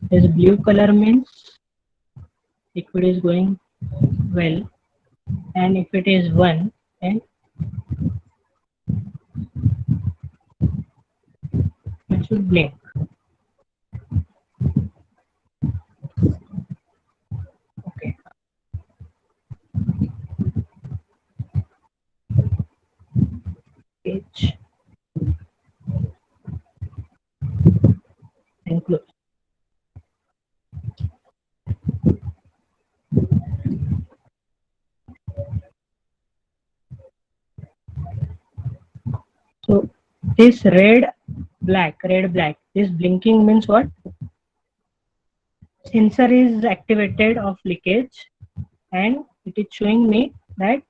This blue color means liquid is going well, and if it is 1, then it should blink. Okay. H and close. So this red black, this blinking means what? Sensor is activated of leakage, and it is showing me that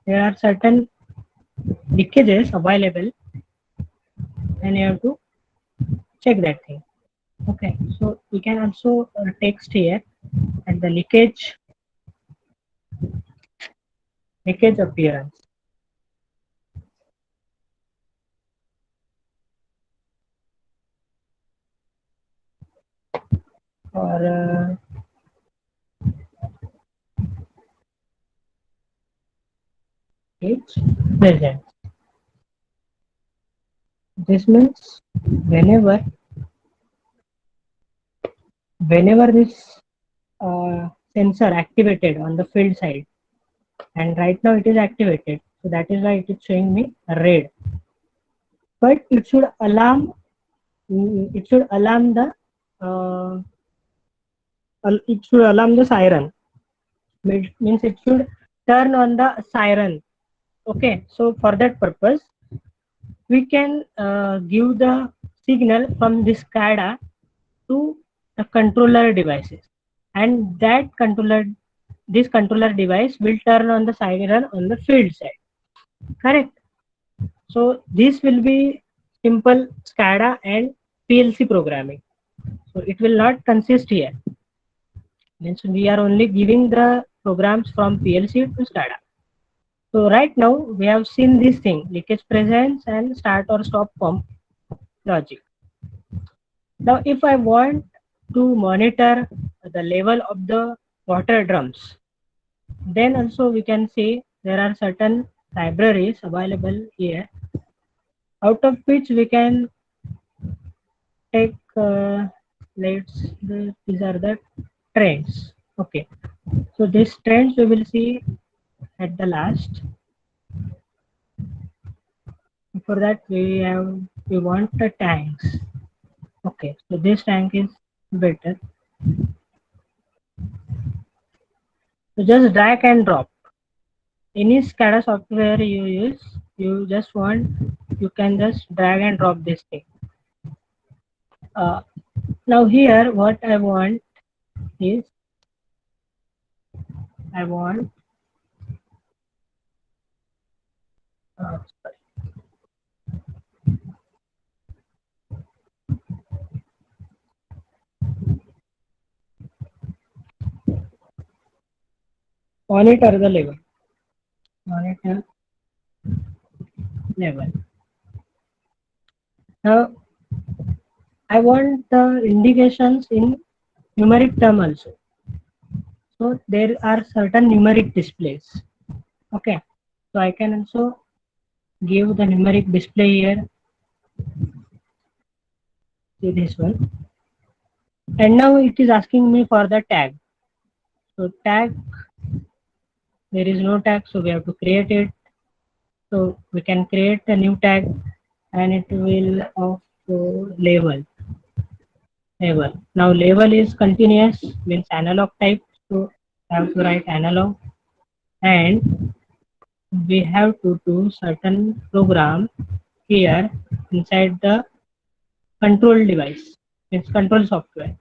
there are certain leakages available, and you have to check that thing. Okay, so we can also text here at the leakage appearance. Or it's present. This means whenever this sensor activated on the field side, and right now it is activated, so that is why it is showing me red. But it should alarm. It should alarm the. It should alarm the siren. Means it should turn on the siren. Okay, so for that purpose, we can give the signal from this SCADA to the controller devices, and that controller this controller device will turn on the siren on the field side. Correct. So this will be simple SCADA and PLC programming. So it will not consist here. Means we are only giving the programs from PLC to SCADA. So right now we have seen this thing, leakage presence and start or stop pump logic. Now if I want to monitor the level of the water drums, then also we can see there are certain libraries available here, out of which we can take these are the trends. Okay, so these trends we will see at the last. Before that we want the tanks. Okay, so this tank is better. So just drag and drop. Any SCADA software you use, you can just drag and drop this thing. Now here what I want is I want sorry. Monitor the level. Monitor level. Now I want the indications in numeric term also. So there are certain numeric displays. Okay. So I can also give the numeric display here. See this one. And now it is asking me for the tag. So tag, there is no tag, so we have to create it. So we can create a new tag and it will of level. Now level is continuous, means analog type, so I have to write analog, and we have to do certain program here inside the control device, means control software.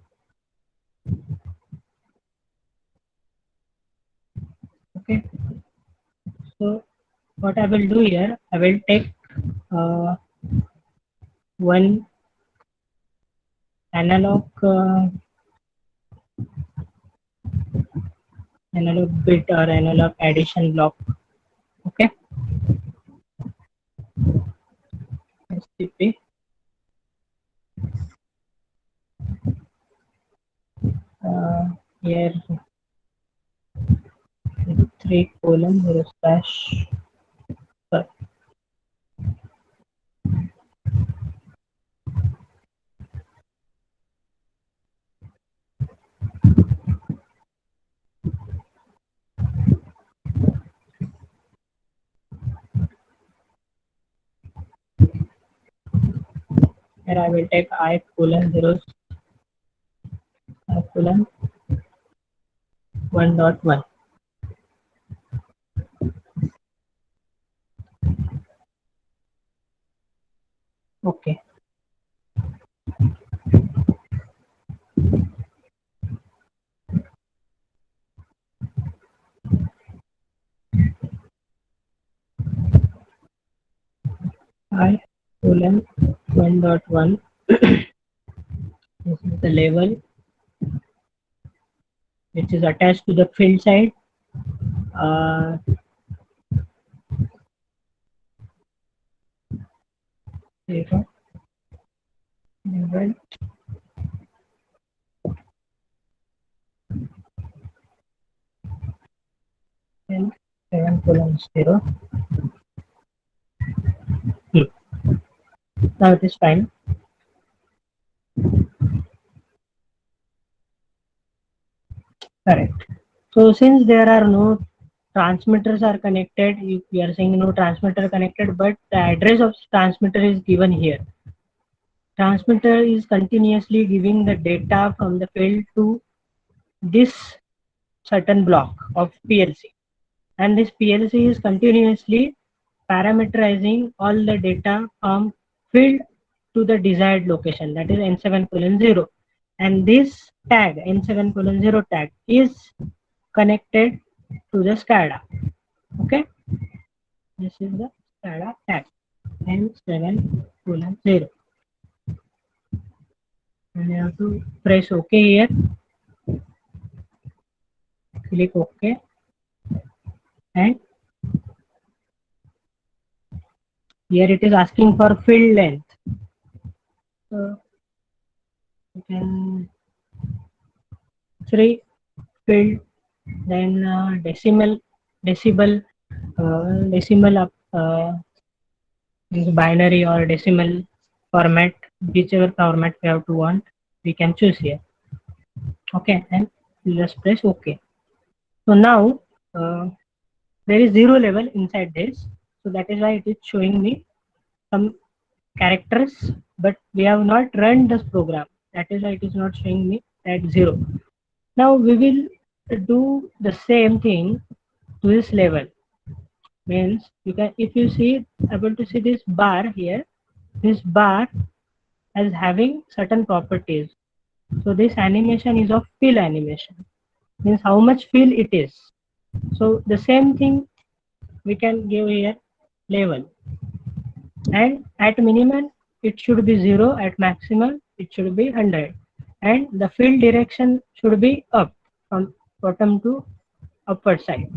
Okay, so what I will do here, I will take one analog bit or analog addition block. Okay, STP. Here 3:0 slash. Sorry. Here I will take I:0 I:1.1. Okay. I:1.1. This is the level which is attached to the field side. Level and 7:0. Now it is fine. Correct. So since there are no transmitters are connected, we are saying no transmitter connected, but the address of transmitter is given here. Transmitter is continuously giving the data from the field to this certain block of PLC, and this PLC is continuously parameterizing all the data from field to the desired location, that is N7:0, and this tag N7:0 tag is connected to the SCADA. Okay, this is the SCADA tag N7:0, and you have to press OK here. Click OK, and here it is asking for field length. So you can 3 field, then decibel, decimal up, binary or decimal format, whichever format we have to want, we can choose here. Okay, and just press OK. So now there is 0 level inside this, so that is why it is showing me some characters, but we have not run this program. That is why it is not showing me at 0. Now we will do the same thing to this level. Means you can, if you see, able to see this bar here, this bar as having certain properties. So this animation is of fill animation, means how much fill it is. So the same thing we can give here level, and at minimum it should be 0, at maximum it should be 100, and the fill direction should be up from bottom to upward side.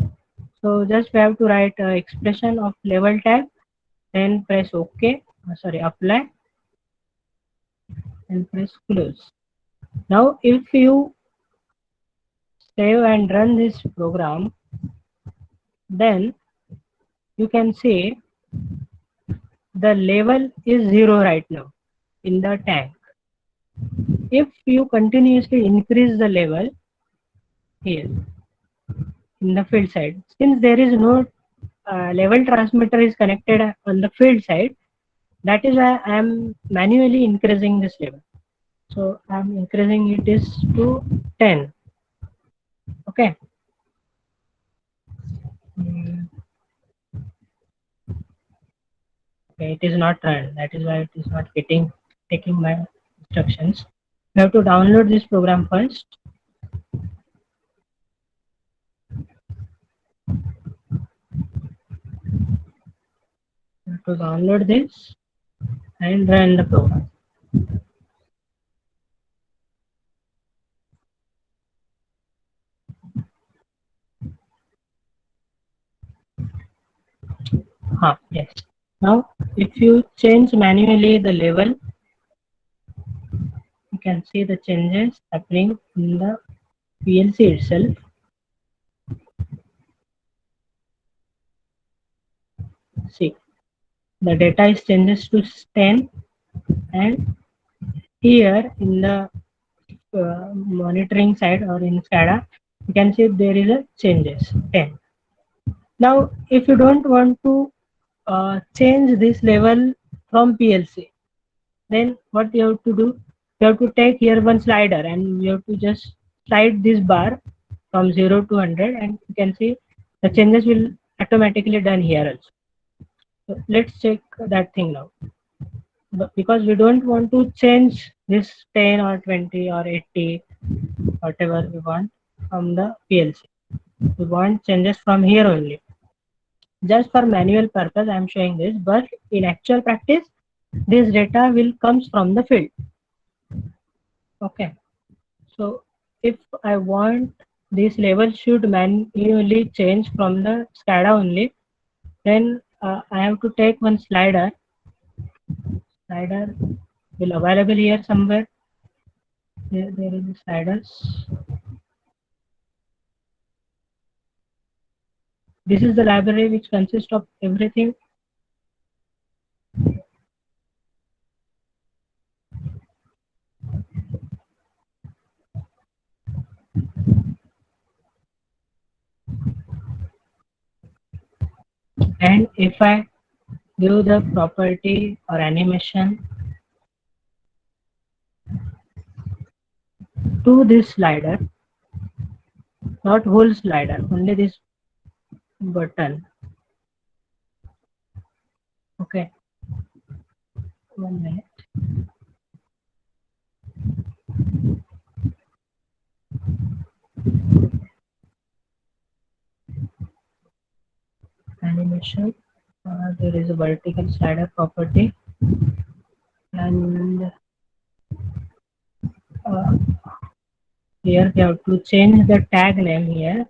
So just we have to write expression of level tag, then press OK, apply, and press close. Now if you save and run this program, then you can see the level is 0 right now in the tank. If you continuously increase the level here in the field side, since there is no level transmitter is connected on the field side, that is why I am manually increasing this level. So I am increasing it is to 10. Okay. Okay, it is not run. That is why it is not taking my instructions. You have to download this program first. You have to download this and run the program. Yes. Now, if you change manually the level, you can see the changes happening in the PLC itself. See, the data is changes to 10, and here in the monitoring side or in SCADA, you can see there is a changes 10. Now, if you don't want to change this level from PLC, then what you have to do? You have to take here one slider, and you have to just slide this bar from 0 to 100, and you can see the changes will automatically done here also. So let's check that thing now. But because we don't want to change this 10 or 20 or 80, whatever we want from the PLC. We want changes from here only. Just for manual purpose, I am showing this, but in actual practice, this data will comes from the field. Okay. So if I want this level should manually change from the SCADA only, then I have to take one slider. Slider will available here somewhere. There is sliders. This is the library which consists of everything. And if I give the property or animation to this slider, not whole slider, only this button. Okay. 1 minute. animation. There is a vertical slider property, and uh, here we have to change the tag name here.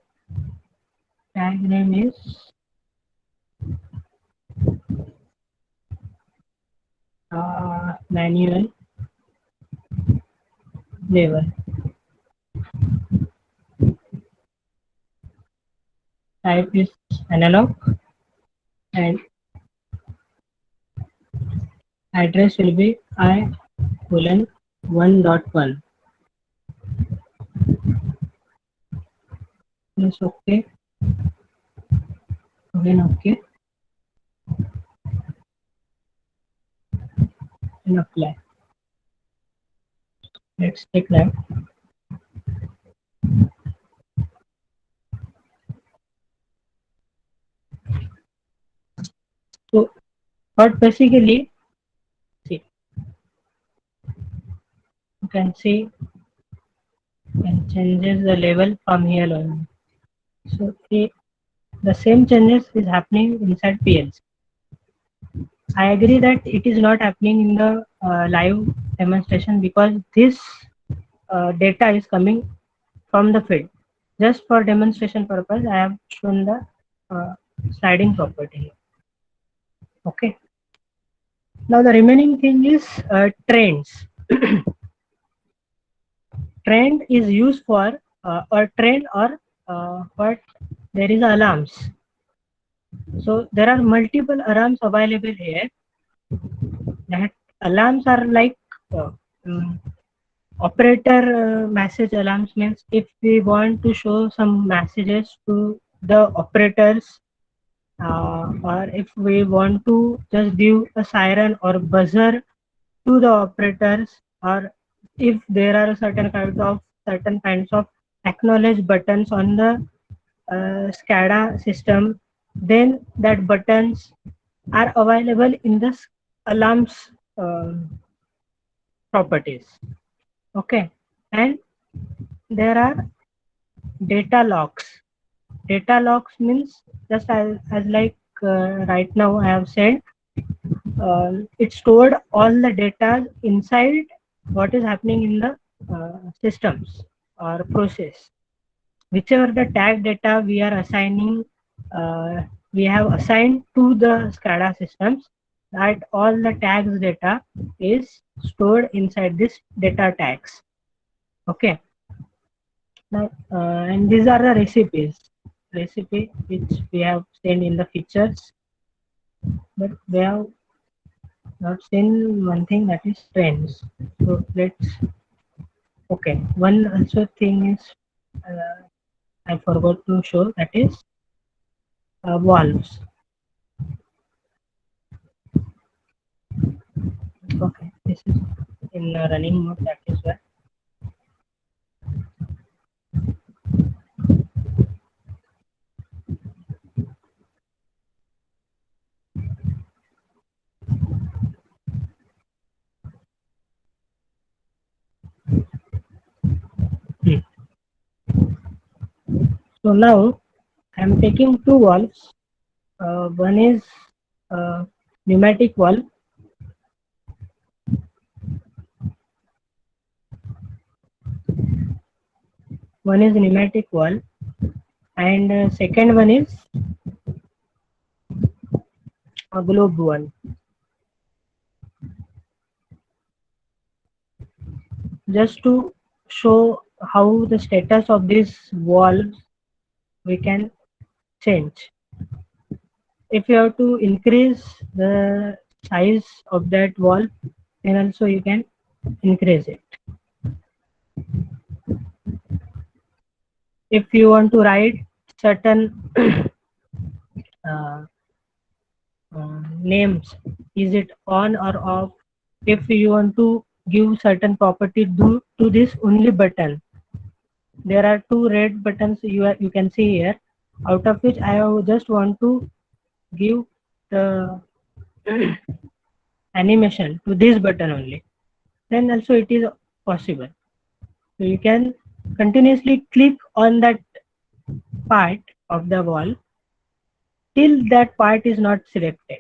Tag name is manual level. Type is analog, and address will be I colon 1.1. Yes, okay. Again, okay. And apply. Let's take that. So, but basically, see, you can see and changes the level from here on. So, the same changes is happening inside PLC. I agree that it is not happening in the live demonstration because this data is coming from the field. Just for demonstration purpose, I have shown the sliding property. Okay. Now the remaining thing is trends. Trend is used for a trend or what there is alarms. So there are multiple alarms available here. That alarms are like um, operator message alarms means if we want to show some messages to the operators or if we want to just give a siren or buzzer to the operators, or if there are certain kinds of acknowledge buttons on the SCADA system, then that buttons are available in the alarms properties. Okay, and there are data logs. Data logs means just as like right now I have said, it stored all the data inside what is happening in the systems or process. Whichever the tag data we are assigning, we have assigned to the SCADA systems, that all the tags data is stored inside this data tags. Okay. Now, and these are the recipe which we have seen in the features, but we have not seen one thing, that is trends. So let's, okay, one also thing is I forgot to show, that is valves. Okay, this is in running mode, that is why. So now I am taking two valves. One is pneumatic valve. One is pneumatic valve, and second one is a globe one. Just to show how the status of these valves we can change. If you have to increase the size of that valve, then also you can increase it. If you want to write certain uh, names, is it on or off? If you want to give certain property to this only button, there are two red buttons you can see here, out of which I just want to give the animation to this button only, then also it is possible. So you can continuously click on that part of the wall till that part is not selected.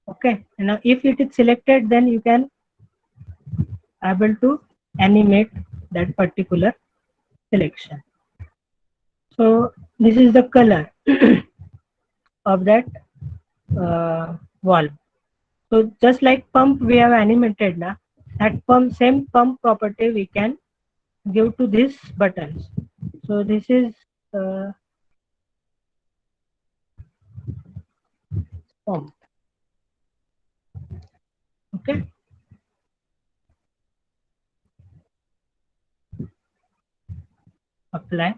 Okay, now if it is selected, then you can able to animate that particular selection. So this is the color of that valve. So just like pump we have animated now, that pump, same pump property we can give to these buttons. So this is pump. Okay, apply,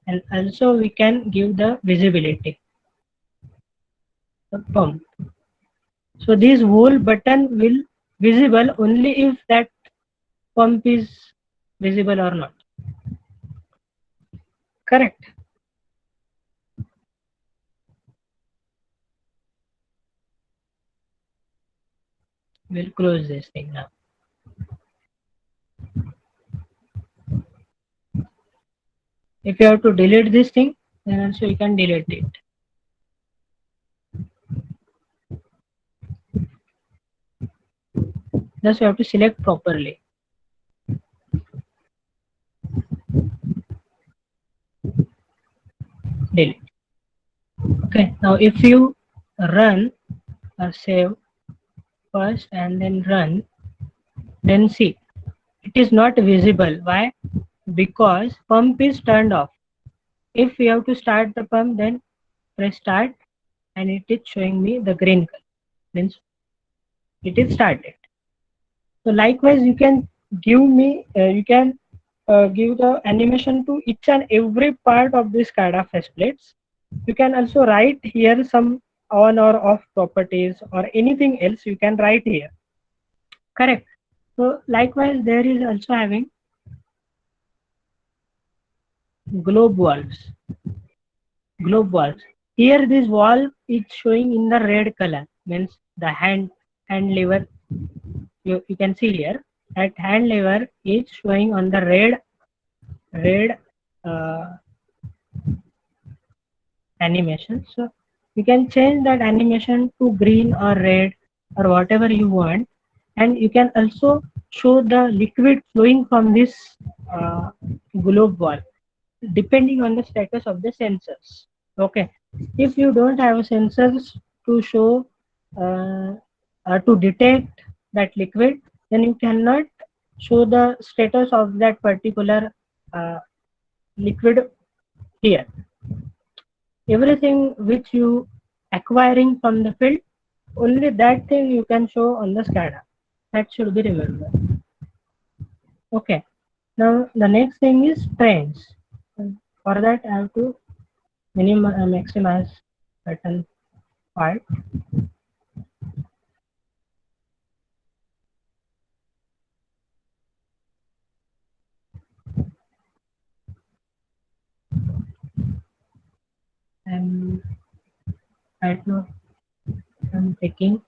and also we can give the visibility, the pump. So this whole button will visible only if that pump is visible or not. Correct. We'll close this thing now. If you have to delete this thing, then also you can delete it. Just you have to select properly. Delete. Okay. Now if you run or save first and then run, then see it is not visible. Why? Because pump is turned off. If you have to start the pump, then press start and it is showing me the green color. Means it is started. So likewise, you can give the animation to each and every part of this SCADA faceplates. You can also write here some on or off properties or anything else you can write here. Correct. So likewise, there is also having globe valves. Globe valves. Here this valve is showing in the red color. Means the hand lever. You can see here that hand lever is showing on the red uh, animation. So you can change that animation to green or red or whatever you want, and you can also show the liquid flowing from this uh, globe valve depending on the status of the sensors. Okay, if you don't have sensors to show to detect that liquid, then you cannot show the status of that particular uh, liquid here. Everything which you acquiring from the field, only that thing you can show on the SCADA. That should be remembered. Okay. Now the next thing is trends. For that I have to maximize certain part. And right now I'm taking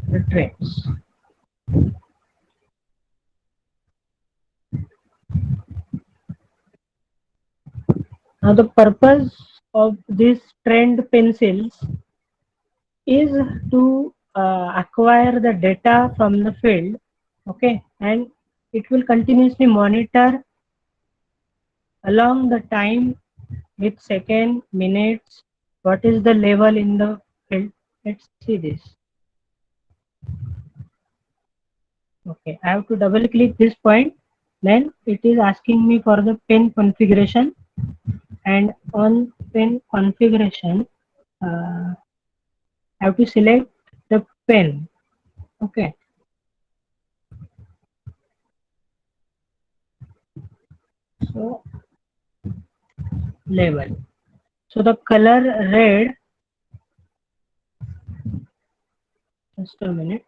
the trends. Now the purpose of these trend pencils is to acquire the data from the field. Okay, and it will continuously monitor along the time with second, minutes, what is the level in the field. Let's see this. Okay, I have to double click this point, then it is asking me for the pen configuration, and on pen configuration I have to select the pen. Okay, so level, so the color red, just a minute.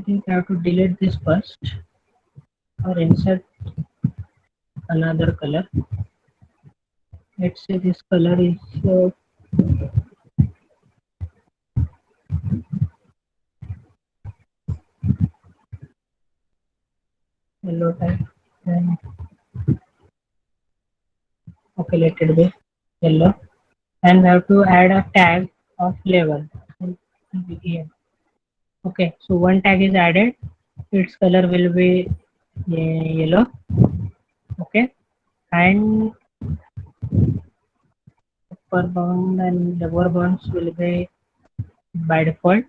think I have to delete this first or insert another color. Let's say this color is yellow type. And okay, let it be yellow. And we have to add a tag of level. Okay, so one tag is added. Its color will be yellow. Okay, and upper bound and lower bounds will be by default.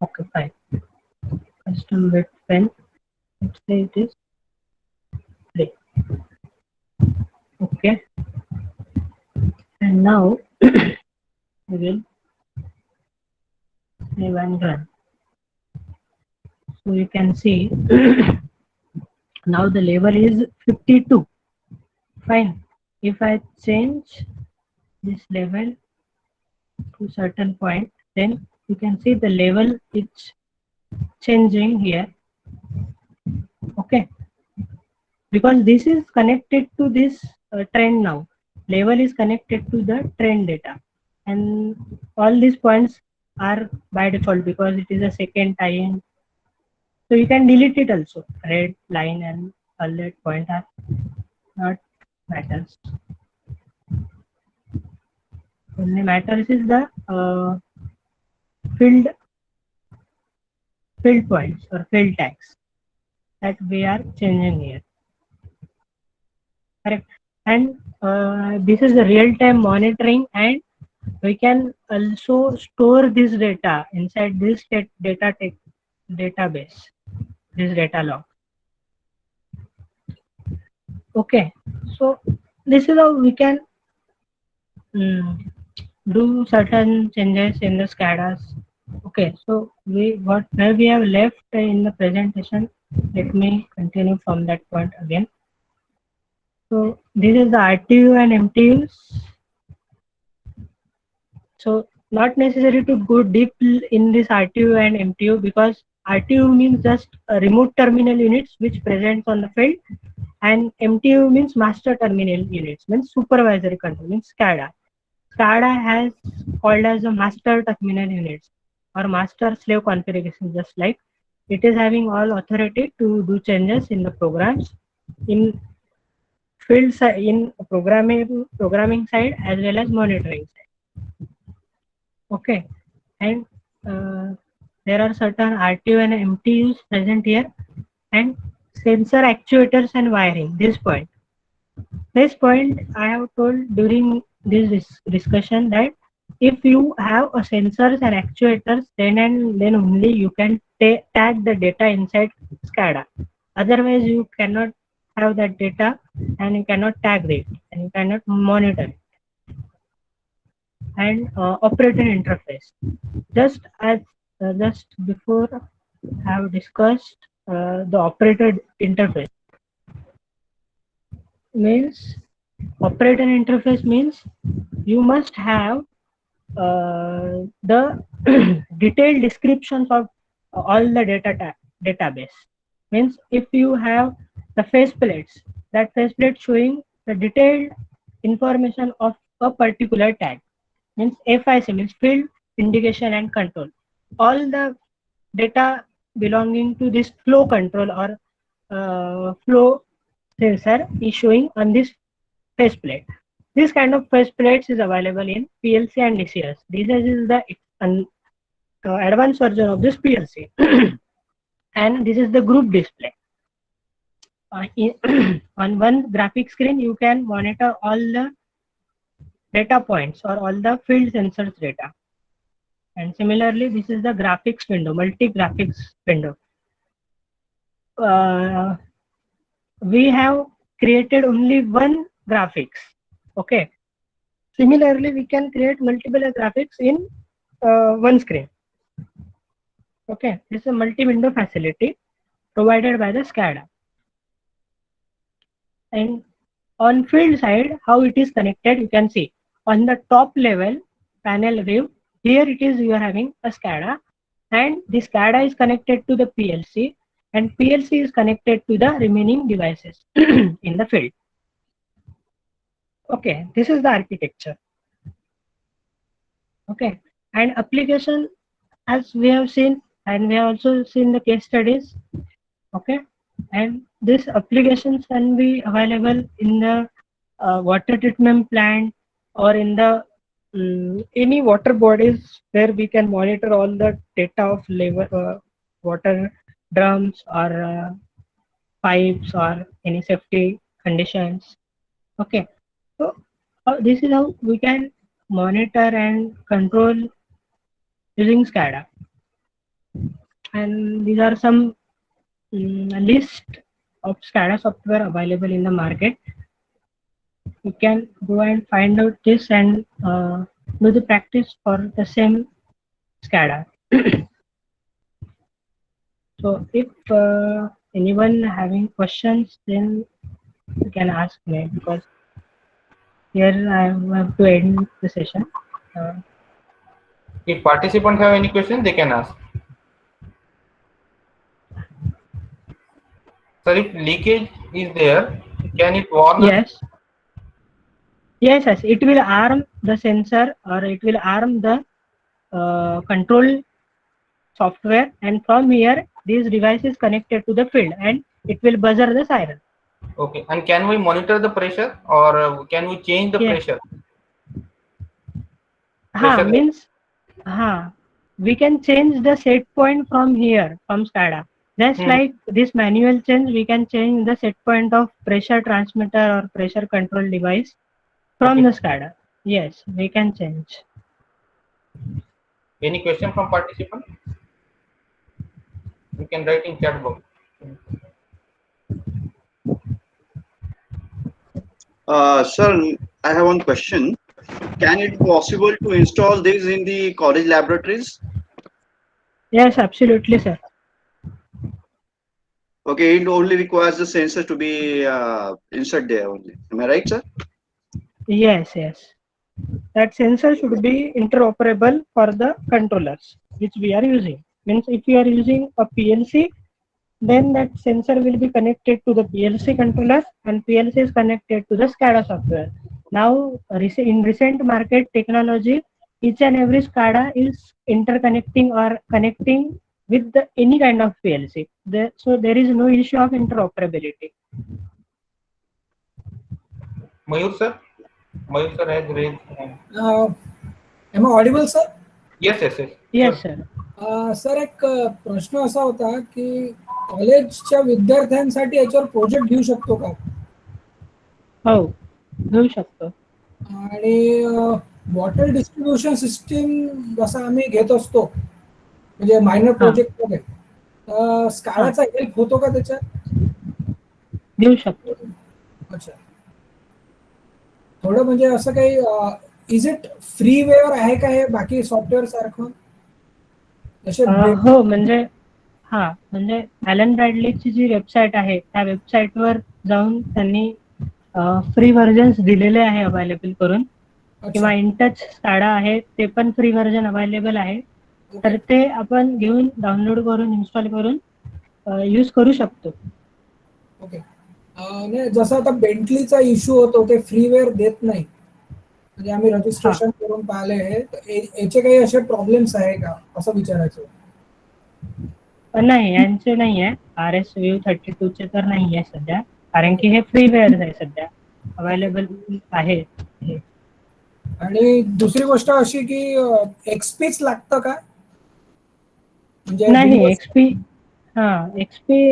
Okay, fine. Custom width pen. Let's say it is 3. Okay, and now we will save and run. So you can see now the level is 52. Fine. If I change this level to certain point, then you can see the level is changing here. Okay, because this is connected to this trend now. Level is connected to the trend data, and all these points are by default because it is a second tie-in. So you can delete it also. Red line and all that point are not matters. Only matters is the field points or field tags that we are changing here. Correct. And this is the real-time monitoring, and we can also store this data inside this database, this data log. Okay, so this is how we can do certain changes in the SCADAs. Okay, so where we have left in the presentation. Let me continue from that point again. So this is the RTU and MTUs. So not necessary to go deep in this RTU and MTU, because RTU means just remote terminal units which presents on the field, and MTU means master terminal units, means supervisory control, means SCADA. SCADA has called as a master terminal units or master slave configuration, just like it is having all authority to do changes in the programs in field side, in programming side as well as monitoring side. Okay, and there are certain RTU and MTUs present here, and sensor actuators and wiring. This point I have told during this discussion that if you have a sensors and actuators, then and then only you can tag the data inside SCADA. Otherwise, you cannot have that data, and you cannot tag it, and you cannot monitor it. And operator interface. Just before I have discussed the operator interface. Means operator interface means you must have the detailed descriptions of all the database. Means if you have the faceplates, that faceplate showing the detailed information of a particular tag, means FIC means field indication and control. All the data belonging to this flow control or flow sensor is showing on this faceplate. This kind of faceplates is available in PLC and DCS. DCS is the advanced version of this PLC, and this is the group display. On one graphic screen, you can monitor all the data points or all the field sensors data. And similarly, this is the graphics window, multi-graphics window. We have created only one graphics. Okay. Similarly, we can create multiple graphics in one screen. Okay, this is a multi-window facility provided by the SCADA. And on field side, how it is connected, you can see on the top level panel view. Here it is, you are having a SCADA, and this SCADA is connected to the PLC, and PLC is connected to the remaining devices in the field. Okay, this is the architecture. Okay, and application, as we have seen, and we have also seen the case studies. Okay, and this applications can be available in the water treatment plant, or in the any water bodies where we can monitor all the data of level, water drums, or pipes, or any safety conditions. Okay, so this is how we can monitor and control using SCADA. And these are some list of SCADA software available in the market. You can go and find out this and do the practice for the same SCADA. So if anyone having questions, then you can ask me, because here I have to end the session. If participants have any question, they can ask. Sir, if leakage is there, can it warn us? Yes. Yes, yes, it will arm the sensor, or it will arm the control software, and from here this device is connected to the field and it will buzzer the siren. Okay, and can we monitor the pressure, or can we change the pressure? Means we can change the set point from here, from SCADA. Just like this manual change, we can change the set point of pressure transmitter or pressure control device from the SCADA. Yes, we can change. Any question from participant? You can write in chat box. Sir, I have one question. Can it be possible to install this in the college laboratories? Yes, absolutely, sir. Okay, it only requires the sensor to be inserted there only. Am I right, sir? Yes, yes. That sensor should be interoperable for the controllers which we are using. Means if you are using a PLC, then that sensor will be connected to the PLC controller, and PLC is connected to the SCADA software. Now, in recent market technology, each and every SCADA is interconnecting or connecting with any kind of PLC. So there is no issue of interoperability. Mayur sir has raised hand. Am I audible, sir? Yes, yes, yes. Yes, sir. Sir, एक प्रश्न असा होता की कॉलेजच्या विद्यार्थ्यांसाठी याच्यावर project घेऊ शकतो का? हो, घेऊ शकतो. आणि वॉटर डिस्ट्रीब्युशन सिस्टीम जसा आम्ही घेत असतो, म्हणजे मायनर प्रोजेक्ट मध्ये, स्काडाचा हेल्प होतो का त्याच्यात? घेऊ शकतो. अच्छा, थोडं म्हणजे असं काही इज इट फ्रीवेअर आहे का हे बाकी सॉफ्टवेअर सारखं? हो, म्हणजे ॲलन ब्रॅडलीची जी वेबसाईट आहे, त्या वेबसाईटवर जाऊन त्यांनी फ्री व्हर्जन्स दिलेले आहे अवेलेबल करून, किंवा इनटच स्काडा आहे ते पण फ्री व्हर्जन अवेलेबल आहे. तर ते आपण घेऊन डाउनलोड करून इन्स्टॉल करून यूज करू शकतो. ओके, जसं आता बेंटलीचा इश्यू होतो, ते फ्रीवेअर देत नाही, म्हणजे आम्ही रजिस्ट्रेशन करून पाहिले आहे, याचे काही असे प्रॉब्लेम्स आहे का असं विचारायचं? नाही, यांचे नाही आहे. RS-View32 चे तर नाही आहे सध्या, कारण की हे फ्रीवेअर आहे सध्या अवेलेबल आहे. आणि दुसरी गोष्ट अशी की एक्सपीच लागतं का? म्हणजे नाही, एक्सपी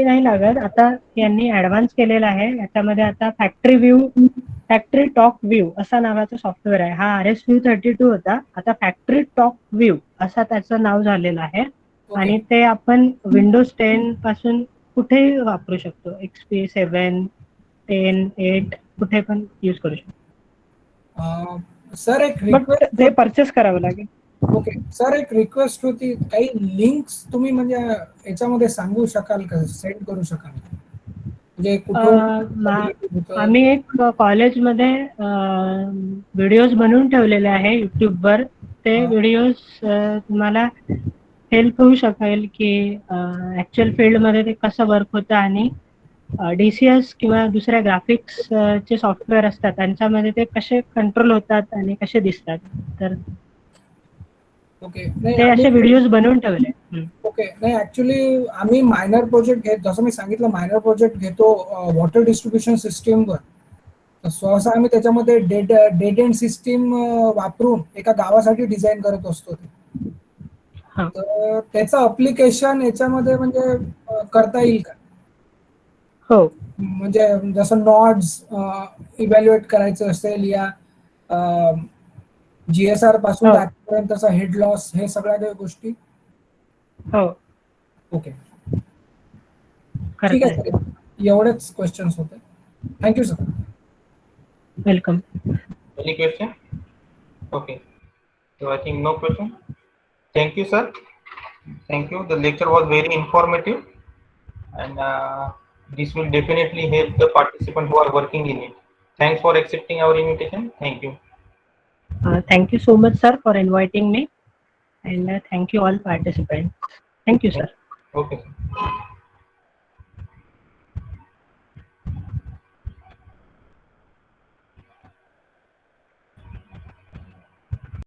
नाही लागत. आता यांनी ऍडव्हान्स केलेला आहे. याच्यामध्ये आता फॅक्टरी टॉक व्ह्यू असा नावाचा सॉफ्टवेअर आहे. हा RS-View32 होता, आता फॅक्टरी टॉक व्ह्यू असा त्याचं नाव झालेलं आहे. आणि ते आपण विंडोज 10 पासून कुठेही वापरू शकतो. XP 7, 10, 8 कुठे पण यूज करू शकतो. सर, एक रिक्वेस्ट, ते परचेस करावं लागेल. ओके सर, एक रिक्वेस्ट होती, काही लिंक्स तुम्ही म्हणजे याच्यामध्ये सांगू शकाल का, सेंड करू शकाल? म्हणजे कुठून आम्ही एक कॉलेजमध्ये व्हिडिओज बनवून ठेवलेले आहे युट्यूबवर. ते व्हिडिओज तुम्हाला हेल्प होऊ शकेल की ऍक्च्युअल फील्डमध्ये ते कसं वर्क होतं आणि DCS किंवा दुसऱ्या ग्राफिक्स चे सॉफ्टवेअर असतात त्यांच्यामध्ये ते कसे कंट्रोल होतात आणि कसे दिसतात. तर ओके ते असे व्हिडिओज बनवून ठेवले. ओके. नाही ऍक्च्युली आम्ही मायनर प्रोजेक्ट घेत, जसं मी सांगितलं मायनर प्रोजेक्ट घेतो वॉटर डिस्ट्रीब्युशन सिस्टीमवर. सहसा आम्ही त्याच्यामध्ये डेड एंड सिस्टीम वापरून एका गावासाठी डिझाईन करत असतो. तर त्याचं अप्लिकेशन याच्यामध्ये म्हणजे करता येईल का? हो. म्हणजे जसं नॉड्स इव्हॅल्युएट करायचं असेल या GSR पासून आतापर्यंतचा हेड लॉस, हे सगळ्या काही गोष्टी. हो. ओके, ठीक आहे सर. एवढेच क्वेश्चन्स होते. Thank you sir. Welcome. Any question? Okay. So I think no question. Thank you, sir. Thank you. The lecture was very informative, and this will definitely help the participants who are working in it. Thanks for accepting our invitation. Thank you. Thank you so much, sir, for inviting me, and thank you all participants. Thank you, sir. Okay.